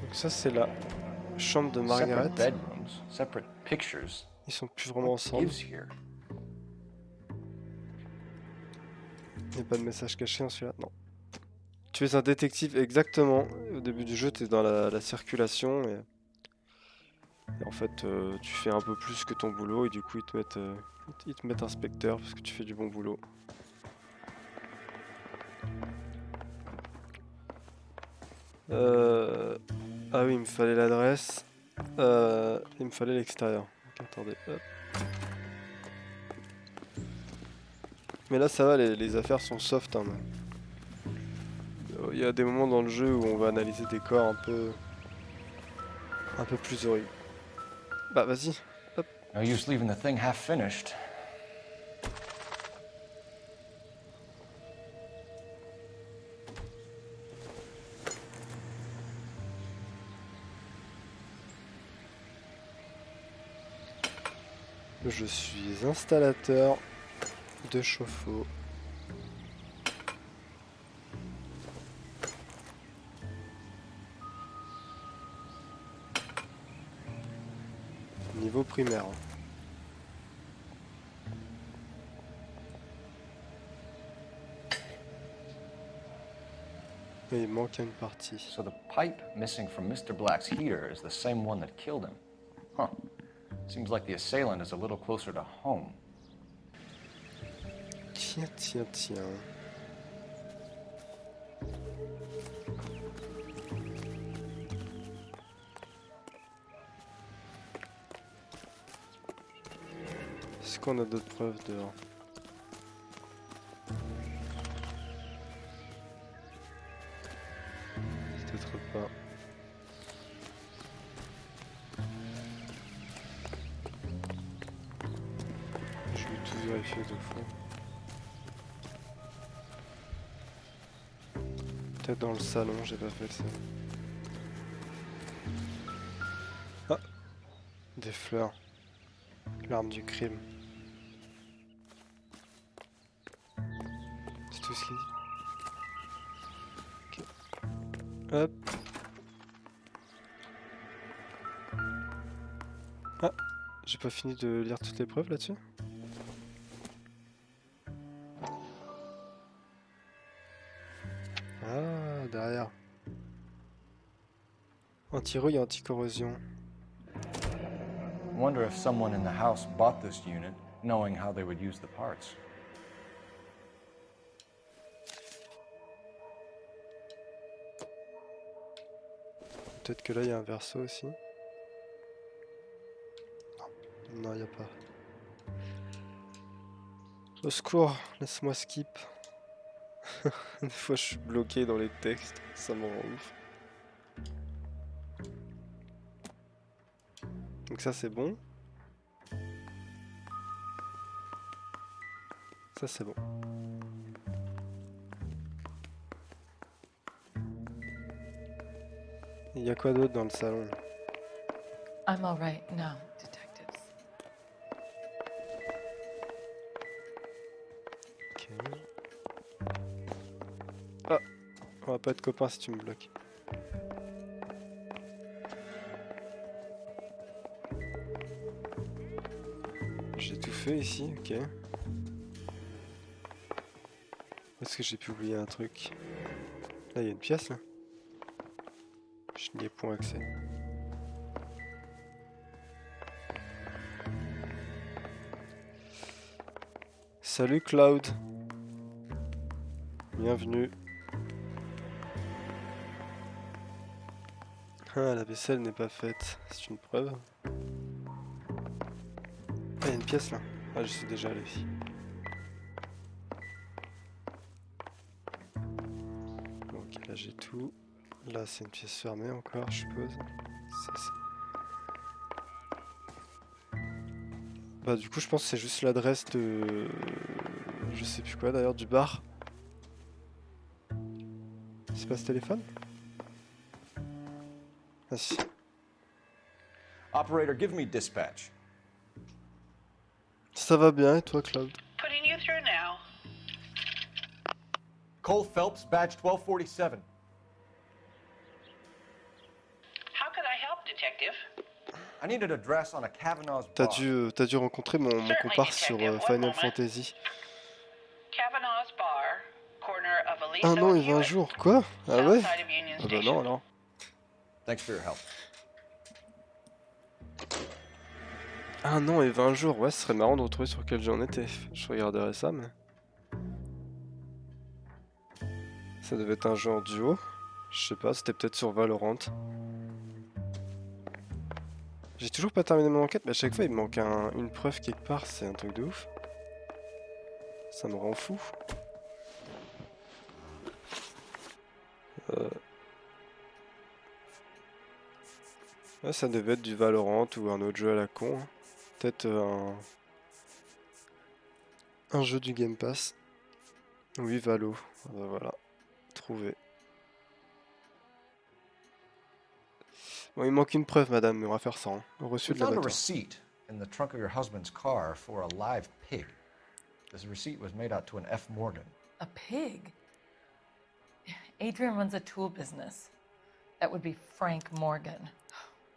S1: Donc ça c'est la chambre de Margaret. Ils sont plus vraiment ensemble. Il n'y a pas de message caché en celui-là, non. Tu es un détective, exactement. Au début du jeu, tu es dans la circulation et en fait, tu fais un peu plus que ton boulot et du coup, ils te mettent inspecteur parce que tu fais du bon boulot. Ah oui, il me fallait l'adresse. Il me fallait l'extérieur. Ok, attendez. Hop. Mais là, ça va, les affaires sont soft. Hein, il y a des moments dans le jeu où on va analyser des corps un peu plus horribles. Bah vas-y, hop.
S8: No use leaving the thing half finished.
S1: Je suis installateur de chauffe-eau. Niveau primaire. Et il manque une partie.
S8: So the pipe missing from Mr. Black's heater is the same one that killed him. Huh. Seems like the assailant is a little closer to home.
S1: Tiens. Est-ce qu'on a d'autres preuves dehors? Peut-être pas. Je vais tout vérifier deux fois. Peut-être dans le salon, j'ai pas fait ça. Ah! Des fleurs. L'arme du crime. C'est tout ce qu'il dit. Ok. Hop. Ah! J'ai pas fini de lire toutes les preuves là-dessus. Ah, derrière. Anti-rouille et anti-corrosion.
S8: Wonder if someone in the house bought this unit, knowing how they would use the parts.
S1: Peut-être que là il y a un verso aussi. Non, il n'y a pas. Au secours, laisse-moi skip. Des fois je suis bloqué dans les textes, ça me rend ouf. Donc ça c'est bon. Ça c'est bon. Il y a quoi d'autre dans le salon?
S2: I'm all right now, detectives.
S1: Ok. Ah, on va pas être copains si tu me bloques. J'ai tout fait ici, ok. Est-ce que j'ai pu oublier un truc? Là, il y a une pièce, là. Je n'y ai point accès. Salut Cloud. Bienvenue. Ah, la vaisselle n'est pas faite. C'est une preuve. Ah, il y a une pièce là. Ah, je suis déjà allé ici. Ok, là j'ai tout. Là c'est une pièce fermée encore, je suppose. Ça, bah du coup je pense que c'est juste l'adresse de... Je sais plus quoi d'ailleurs, du bar. C'est pas ce téléphone? Ah si.
S8: Operator, give me dispatch.
S1: Ça va bien et toi Cloud?
S10: Putting you through now.
S8: Cole Phelps, badge 1247.
S10: How could I help, detective?
S8: I need an address on a Kavanaugh's
S1: T'as
S8: bar.
S1: dû rencontrer mon comparse sur Final Fantasy.
S10: Kavanaugh's Bar, corner of Aliso
S1: Un an et
S10: and
S1: 20
S10: Hewitt,
S1: jours, quoi? Ah ouais?
S10: south side of Union
S1: Ah bah
S10: Station.
S1: non alors.
S8: Thanks for your help.
S1: 1 an et 20 jours, ouais, ce serait marrant de retrouver sur quel jeu on était. Je regarderai ça, mais... Ça devait être un jeu en duo. Je sais pas, c'était peut-être sur Valorant. J'ai toujours pas terminé mon enquête, mais à chaque fois il me manque une preuve quelque part, c'est un truc de ouf. Ça me rend fou. Ouais, ça devait être du Valorant ou un autre jeu à la con. Hein. Peut-être un jeu du Game Pass. Oui, Valo. Ah bah voilà. Trouvé. Bon, il manque une preuve, madame, mais on va faire ça. Hein. Reçu
S8: We
S1: de
S8: found a
S1: l'abattoir.
S8: receipt in the trunk of your husband's car for a live pig. This receipt was made out to an F. Morgan.
S2: A pig? Adrian runs a tool business. That would be Frank Morgan.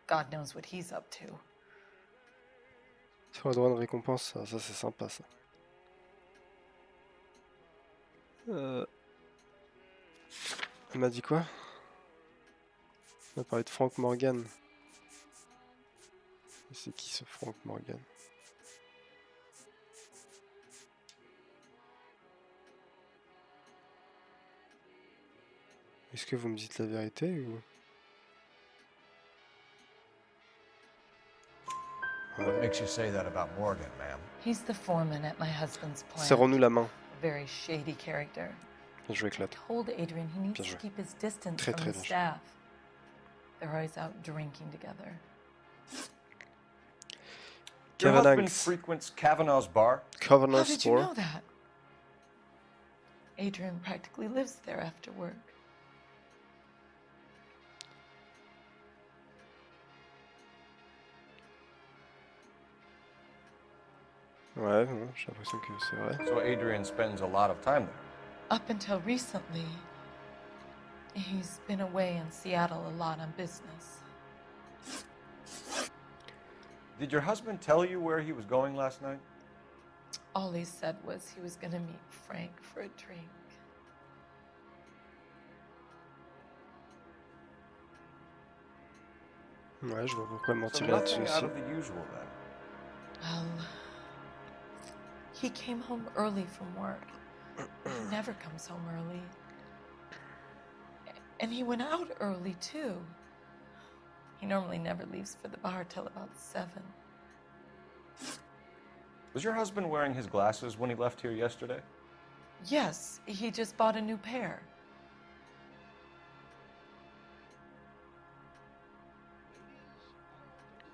S2: God knows what he's up to.
S1: Sur le droit de récompense, ça c'est sympa ça. Elle m'a dit quoi? Elle m'a parlé de Frank Morgan. C'est qui ce Frank Morgan? Est-ce que vous me dites la vérité ou... Ouais, vrai.
S8: Makes you say that about Morgan, ma'am.
S2: He's the foreman at my husband's plant.
S1: Serrons-nous la main.
S2: A very shady character.
S1: Bien joué, Claude.
S2: I told Adrian he needs
S1: Bien
S2: to
S1: joué.
S2: keep his distance
S1: Très,
S2: from
S1: très
S2: the
S1: bien joué.
S2: staff. They're always out drinking together.
S8: Your husband
S1: Cavanagh.
S8: frequents Kavanaugh's bar?
S2: How
S1: Cavanagh's
S2: did you
S1: bar.
S2: know that? Adrian practically lives there after work.
S1: Ouais, bon, j'ai l'impression que c'est vrai.
S8: So Adrian spends a lot of time there.
S2: Up until recently, he's been away in Seattle a lot on business.
S8: Did your husband tell you where he was going last night?
S2: All he said was he was going to meet Frank for a drink.
S1: Ouais, je vois pourquoi
S8: So
S1: mentir là-dessus
S8: nothing
S1: aussi.
S8: out of the usual then.
S2: Well, he came home early from work. He never comes home early. And he went out early, too. He normally never leaves for the bar till about 7.
S8: Was your husband wearing his glasses when he left here yesterday?
S2: Yes, he just bought a new pair.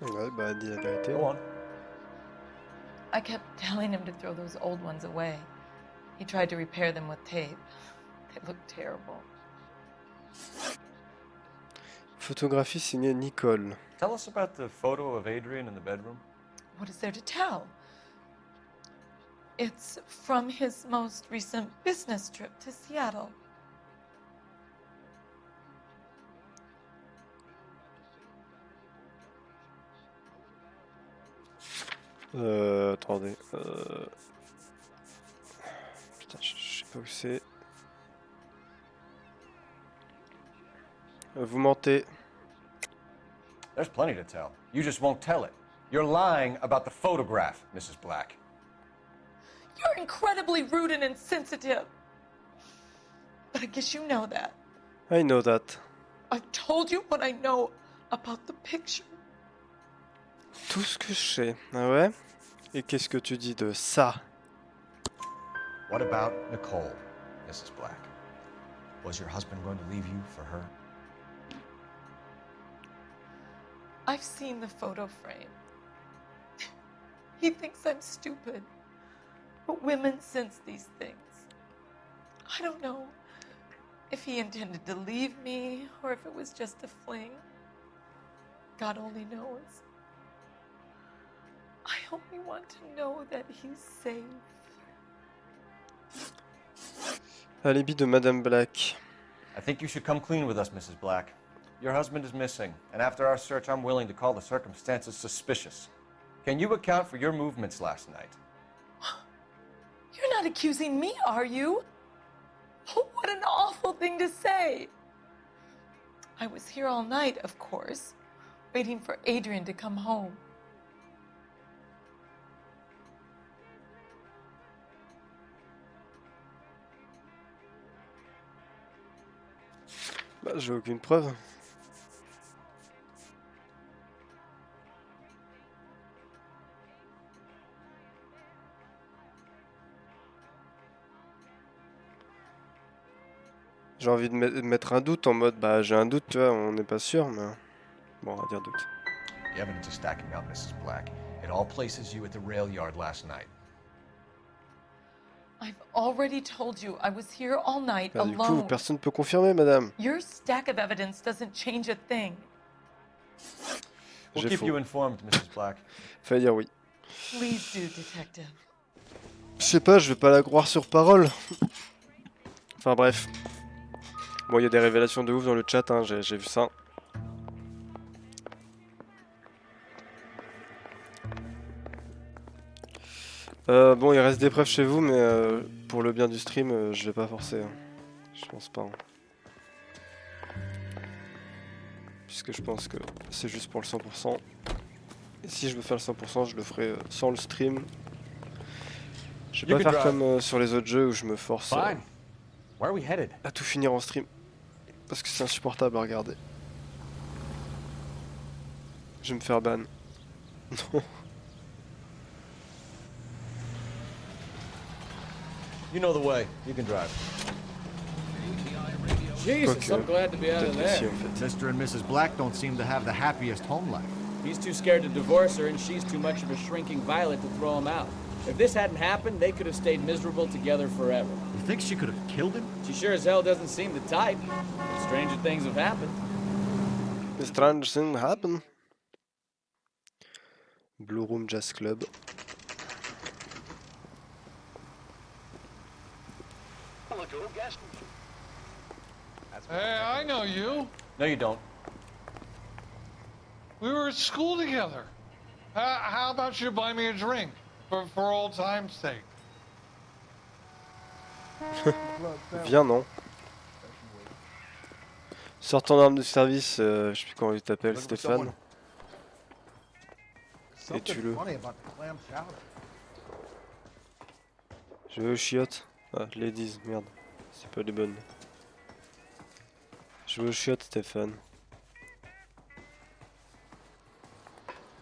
S1: Ouais, bah dis la vérité.
S8: Go on.
S2: I kept telling him to throw those old ones away. He tried to repair them with tape. They look terrible.
S1: Photographie signée Nicole.
S8: Tell us about the photo of Adrian in the bedroom.
S2: What is there to tell? It's from his most recent business trip to Seattle.
S1: Attendez. Putain, je sais pas où c'est. Vous mentez.
S8: There's plenty to tell. You just won't tell it. You're lying about the photograph, Mrs. Black.
S2: You're incredibly rude and insensitive. But I guess you know that.
S1: I know that.
S2: I've told you what I know about the picture.
S1: Tout ce que je sais. Ah ouais? Et qu'est-ce que tu dis de ça?
S8: What about Nicole, Mrs. Black? Was your husband going to leave you for her?
S2: I've seen the photo frame. He thinks I'm stupid. But women sense these things. I don't know if he intended to leave me or if it was just a fling. God only knows. I only want to know that he's safe.
S1: Alibi de Madame Black.
S8: I think you should come clean with us, Mrs. Black. Your husband is missing, and after our search, I'm willing to call the circumstances suspicious. Can you account for your movements last night?
S2: You're not accusing me, are you? Oh, what an awful thing to say. I was here all night, of course, waiting for Adrian to come home.
S1: Bah, j'ai aucune preuve. J'ai envie de mettre un doute en mode, bah j'ai un doute, tu vois, on n'est pas sûr, mais bon, on va dire doute.
S8: The evidence is stacking up, Mrs. Black. It all places you at the rail yard last night.
S2: I've already told you I was here all night
S1: Bah, du coup,
S2: alone.
S1: personne ne peut confirmer, madame.
S2: Your stack of evidence doesn't change a thing.
S8: We'll
S1: J'ai
S8: keep
S1: faux.
S8: you informed, Mrs. Black.
S1: Fallait dire oui.
S2: Please do, detective.
S1: Je sais pas, je vais pas la croire sur parole. Enfin bref. Bon, il y a des révélations de ouf dans le chat, hein, j'ai vu ça. Bon, il reste des preuves chez vous, mais pour le bien du stream, je vais pas forcer. Hein. Je pense pas. Hein. Puisque je pense que c'est juste pour le 100%. Et si je veux faire le 100%, je le ferai sans le stream. Je vais pas faire comme sur les autres jeux où je me force
S21: Fine. Where are we headed?
S1: à tout finir en stream. Parce que c'est insupportable à regarder. Je vais me faire ban. Non.
S8: You know the way. You can drive.
S5: Jesus, I'm glad to be out of there.
S4: Mr. and Mrs. Black don't seem to have the happiest home life.
S5: He's too scared to divorce her, and she's too much of a shrinking violet to throw him out. If this hadn't happened, they could have stayed miserable together forever.
S4: You think she could have killed him?
S5: She sure as hell doesn't seem the type. Stranger things have happened.
S1: Strange things happen. Blue Room Jazz Club.
S6: Hey, I know you.
S8: No, you don't.
S6: We were at school together. How about you buy me a drink for old time's sake?
S1: Viens, non. Sors ton arme de service, je sais plus comment il t'appelle, Stéphane. Et tue-le. Je veux aux chiottes. Ah, ladies, merde. C'est pas les bonnes. Je veux aux chiottes, Stéphane.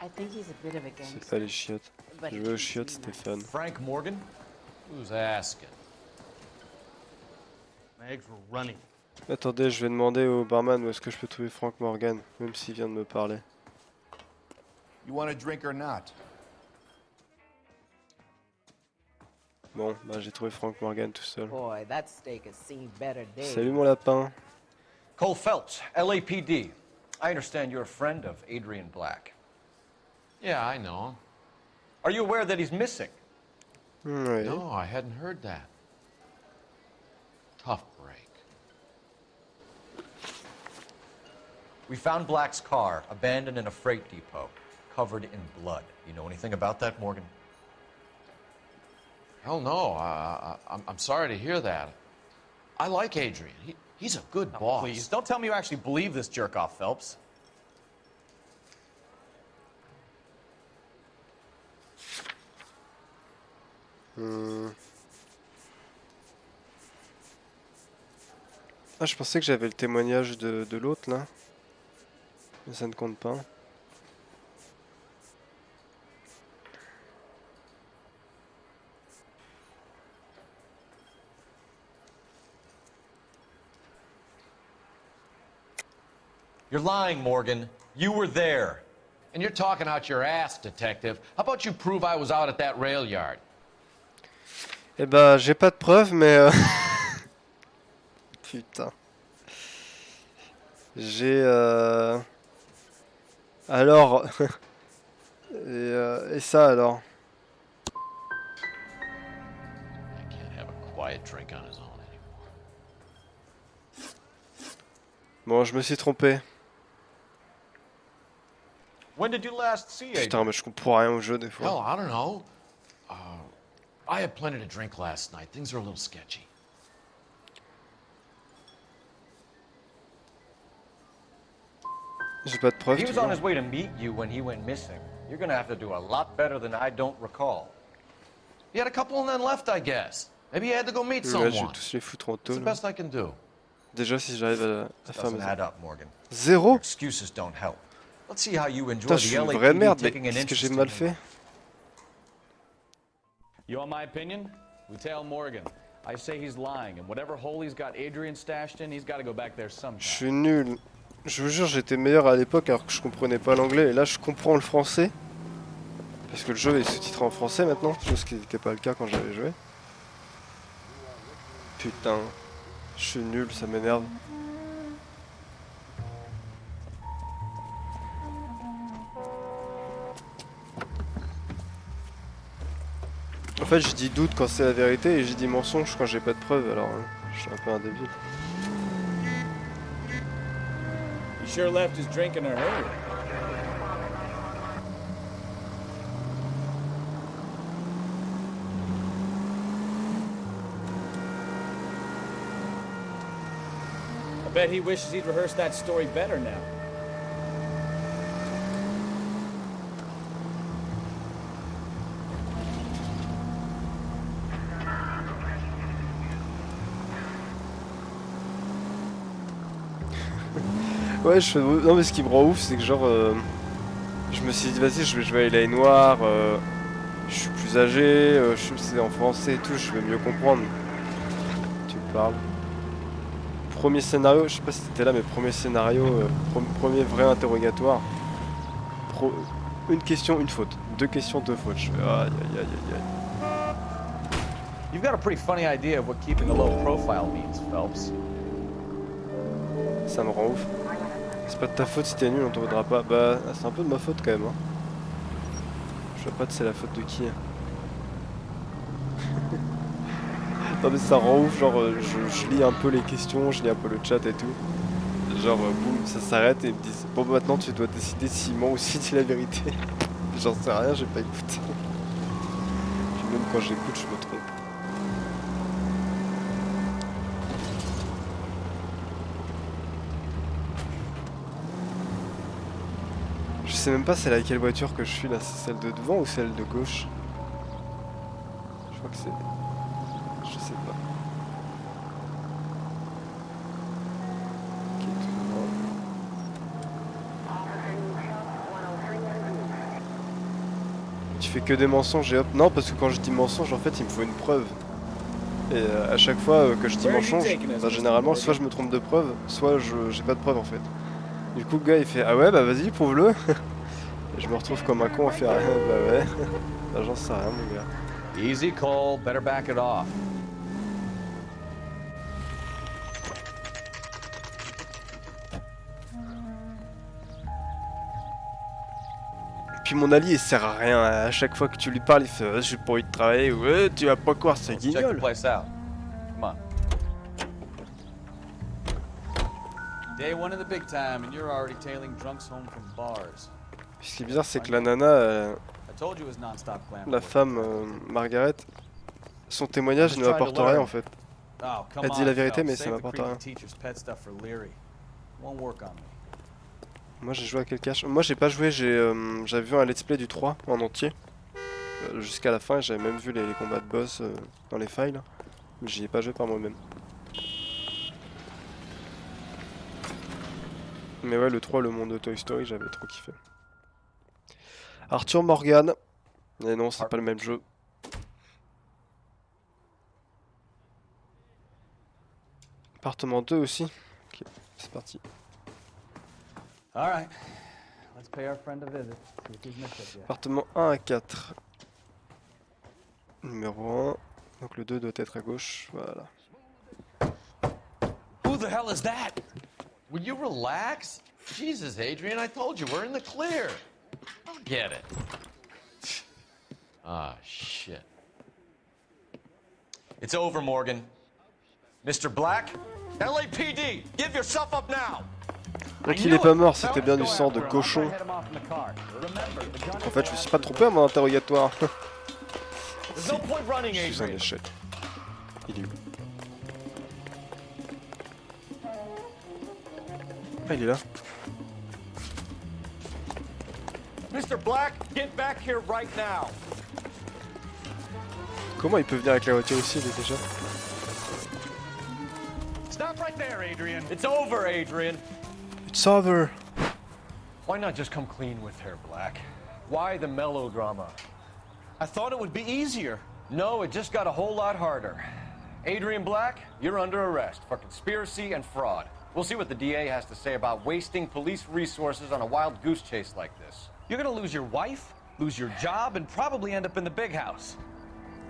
S1: C'est pas les chiottes. Je veux aux chiottes, Stéphane.
S8: Frank Morgan?
S22: Who's asking?
S14: My eggs were running.
S1: Attendez, je vais demander au barman où est-ce que je peux trouver Frank Morgan, même s'il vient de me parler.
S9: You want a drink or not?
S1: Bon, bah j'ai trouvé Frank Morgan tout seul.
S13: Boy, that steak has seen better days.
S1: Salut mon lapin.
S8: Cole Phelps, LAPD. I understand you're a friend of Adrian Black.
S22: Yeah, I know him.
S8: Are you aware that he's missing?
S1: Oui.
S22: No, I hadn't heard that. Tough break.
S8: We found Black's car abandoned in a freight depot, covered in blood. You know anything about that, Morgan?
S22: Hell no. I'm sorry to hear that. I like Adrian. He's a good boss.
S8: Please, don't tell me you actually believe this jerk-off, Phelps.
S1: Ah, je pensais que j'avais le témoignage de l'autre là. Mais ça ne compte pas.
S8: You're lying, Morgan. You were there.
S22: And you're talking out your ass, detective. How about you prove I was out at that rail yard?
S1: Eh ben, j'ai pas de preuves, mais... Putain. J'ai... Alors... et ça, alors?
S22: I can't have a quiet drink on his own anymore.
S1: Bon, je me suis trompé.
S8: When did you last see Adrian?
S1: Putain, mais je comprends rien au jeu, des fois.
S22: Hell, I don't know. I had plenty to drink last night. Things are a little sketchy.
S1: J'ai pas de preuves.
S8: He was on his way to meet you when he went missing. You're gonna have to do a lot better than I don't recall.
S22: He had a couple and then left, I guess. Maybe he had to go meet
S1: Là,
S22: someone.
S1: je vais tous les foutre en
S22: It's the
S1: tôle.
S22: best I can do.
S1: Déjà, si j'arrive à faire
S8: Doesn't
S1: mes...
S8: add up, Morgan.
S1: Zéro?
S8: Excuses don't help. Let's see how you enjoy
S1: Putain, je suis
S8: the
S1: une
S8: LAPD
S1: vraie merde, mais
S8: taking an
S1: qu'est-ce que j'ai
S8: interest
S1: mal
S8: in
S1: fait?
S23: You want my opinion? We tell Morgan. I say he's lying, and whatever hole he's got Adrian stashed in, he's got to go back there sometime.
S1: Je suis nul. Je vous jure, j'étais meilleur à l'époque alors que je comprenais pas l'anglais. Et là, je comprends le français. Parce que le jeu est sous-titré en français maintenant. Chose qui n'était pas le cas quand j'avais joué. Putain. Je suis nul, ça m'énerve. En fait, je dis doute quand c'est la vérité et je dis mensonge quand j'ai pas de preuves. Alors, je suis un peu un débile.
S5: He sure left his drink in a hurry. I bet he wishes he'd rehearsed that story better now.
S1: Ouais, je fais... Non, mais ce qui me rend ouf, c'est que genre... je me suis dit, vas-y, je vais jouer à L.A Noire. Je suis plus âgé, c'est en français et tout, je vais mieux comprendre. Tu me parles. Premier scénario, je sais pas si c'était là, mais premier scénario, premier vrai interrogatoire. Une question, une faute. 2 questions, 2 fautes. Je fais aïe aïe aïe aïe aïe.
S8: You've got a pretty funny idea of what keeping a low profile means, Phelps.
S1: Ça me rend ouf. C'est pas de ta faute si t'es nul, on t'en voudra pas. Bah, c'est un peu de ma faute quand même. Hein. Je vois pas c'est la faute de qui. Non mais ça rend ouf, genre je lis un peu les questions, je lis un peu le chat et tout. Genre boum, ça s'arrête et ils me disent bon bah, maintenant tu dois décider s'il ment ou s'il dit la vérité. J'en sais rien, j'ai pas écouté. Puis même quand j'écoute, je me trompe. Je sais même pas c'est laquelle voiture que je suis là, c'est celle de devant ou celle de gauche? Je crois que c'est... Je sais pas. Ok, tout droit. Tu fais que des mensonges et hop. Non, parce que quand je dis mensonge, en fait, il me faut une preuve. Et à chaque fois que je dis mensonge, bah, généralement, soit je me trompe de preuve, soit j'ai pas de preuve en fait. Du coup, le gars il fait ah ouais, bah vas-y, prouve-le. Et je me retrouve comme un con à faire rien, bah ouais. Bah j'en sais rien, mon gars.
S8: Easy, Cole. Better back it off.
S1: Puis mon allié il sert à rien, à chaque fois que tu lui parles il fait j'ai pas envie de travailler, ouais tu vas pas croire c'est guignol.
S8: Check the place out. Come on. Day one of the big time and you're already tailing drunks home from bars.
S1: Ce qui est bizarre c'est que la nana,
S8: I told you it was non-stop clam
S1: la
S8: work.
S1: femme Margaret, son témoignage ne m'apporte rien en fait.
S8: Oh, come
S1: Elle dit
S8: on,
S1: la vérité
S8: Phelps.
S1: mais ça
S8: Save the
S1: m'apporte
S8: creepy
S1: rien.
S8: teacher's pet stuff for Leary. Won't work on me.
S1: Moi j'ai joué à quel cache? Moi j'ai pas joué, j'avais vu un let's play du 3 en entier. Jusqu'à la fin et j'avais même vu les combats de boss dans les files. Mais j'y ai pas joué par moi-même. Mais ouais le 3, le monde de Toy Story, j'avais trop kiffé. Arthur Morgan. Et non c'est pas le même jeu. Appartement 2 aussi. Ok, c'est parti.
S25: All right. Let's pay our friend a visit. See if he's missed us yet.
S1: Appartement 1 à 4. Numéro 1. Donc le 2 doit être à gauche. Voilà.
S24: Who the hell is that? Will you relax? Jesus, Adrian, I told you, we're in the clear. I'll get it. Ah, shit. It's over, Morgan. Mr. Black? LAPD, give yourself up now!
S1: Donc il est pas mort, c'était bien du sang de cochon. En fait je me suis pas trompé à mon interrogatoire. Si, je suis un échec. Il est où? Ah il est là.
S24: Mr. Black, get back here right now!
S1: Comment il peut venir avec la voiture ici il est déjà?
S24: Stop right there, Adrian. It's over, Adrian.
S1: It's over.
S8: Why not just come clean with her, Black? Why the melodrama?
S24: I thought it would be easier.
S8: No, it just got a whole lot harder. Adrian Black, you're under arrest for conspiracy and fraud. We'll see what the DA has to say about wasting police resources on a wild goose chase like this.
S24: You're gonna lose your wife, lose your job, and probably end up in the big house.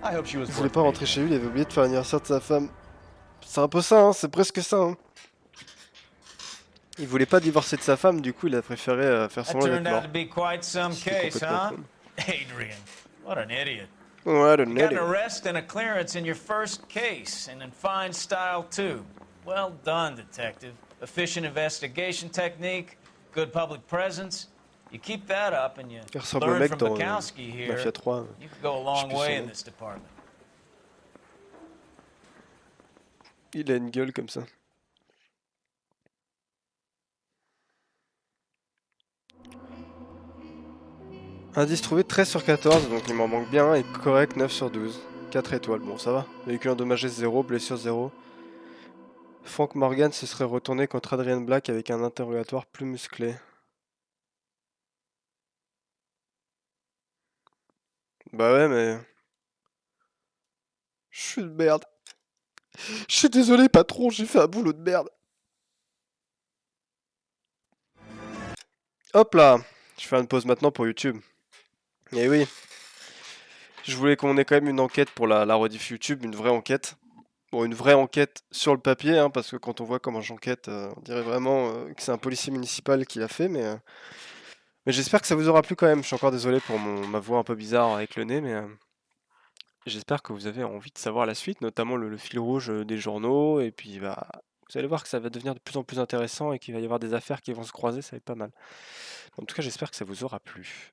S24: I hope she was.
S1: Il voulait pas rentrer chez lui, il avait oublié de faire l'anniversaire de sa femme. C'est un peu ça, hein, c'est presque ça. Hein. Il voulait pas divorcer de sa femme, du coup il a préféré faire semblant d'être mort.
S23: That turned out to be quite some case, huh? Adrian, what an idiot.
S1: What an
S23: You got an
S1: idiot.
S23: arrest and a clearance in your first case, and in fine style too. Well done, detective. Efficient investigation technique, good public presence. You keep that up and you
S1: Il ressemble au
S23: learn
S1: mec
S23: from
S1: dans
S23: Bukowski here.
S1: Mafia 3.
S23: You could go a long
S1: plus
S23: way
S1: son
S23: in
S1: nom.
S23: this department.
S1: Il a une gueule comme ça. Indice trouvé 13 sur 14, donc il m'en manque bien un et correct 9 sur 12. 4 étoiles, bon ça va. Véhicule endommagé 0, blessure 0. Frank Morgan se serait retourné contre Adrian Black avec un interrogatoire plus musclé. Bah ouais, mais... Je suis une merde. Je suis désolé, patron, j'ai fait un boulot de merde. Hop là. Je fais une pause maintenant pour YouTube. Et oui. Je voulais qu'on ait quand même une enquête pour la rediff YouTube, une vraie enquête. Bon, une vraie enquête sur le papier, hein, parce que quand on voit comment j'enquête, on dirait vraiment que c'est un policier municipal qui l'a fait, mais j'espère que ça vous aura plu quand même. Je suis encore désolé pour ma voix un peu bizarre avec le nez, mais j'espère que vous avez envie de savoir la suite, notamment le fil rouge des journaux, et puis bah, vous allez voir que ça va devenir de plus en plus intéressant et qu'il va y avoir des affaires qui vont se croiser, ça va être pas mal. En tout cas, j'espère que ça vous aura plu.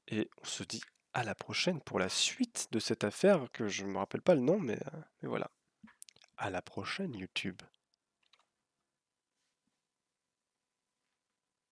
S1: Et on se dit à la prochaine pour la suite de cette affaire, que je ne me rappelle pas le nom, mais voilà. À la prochaine, YouTube.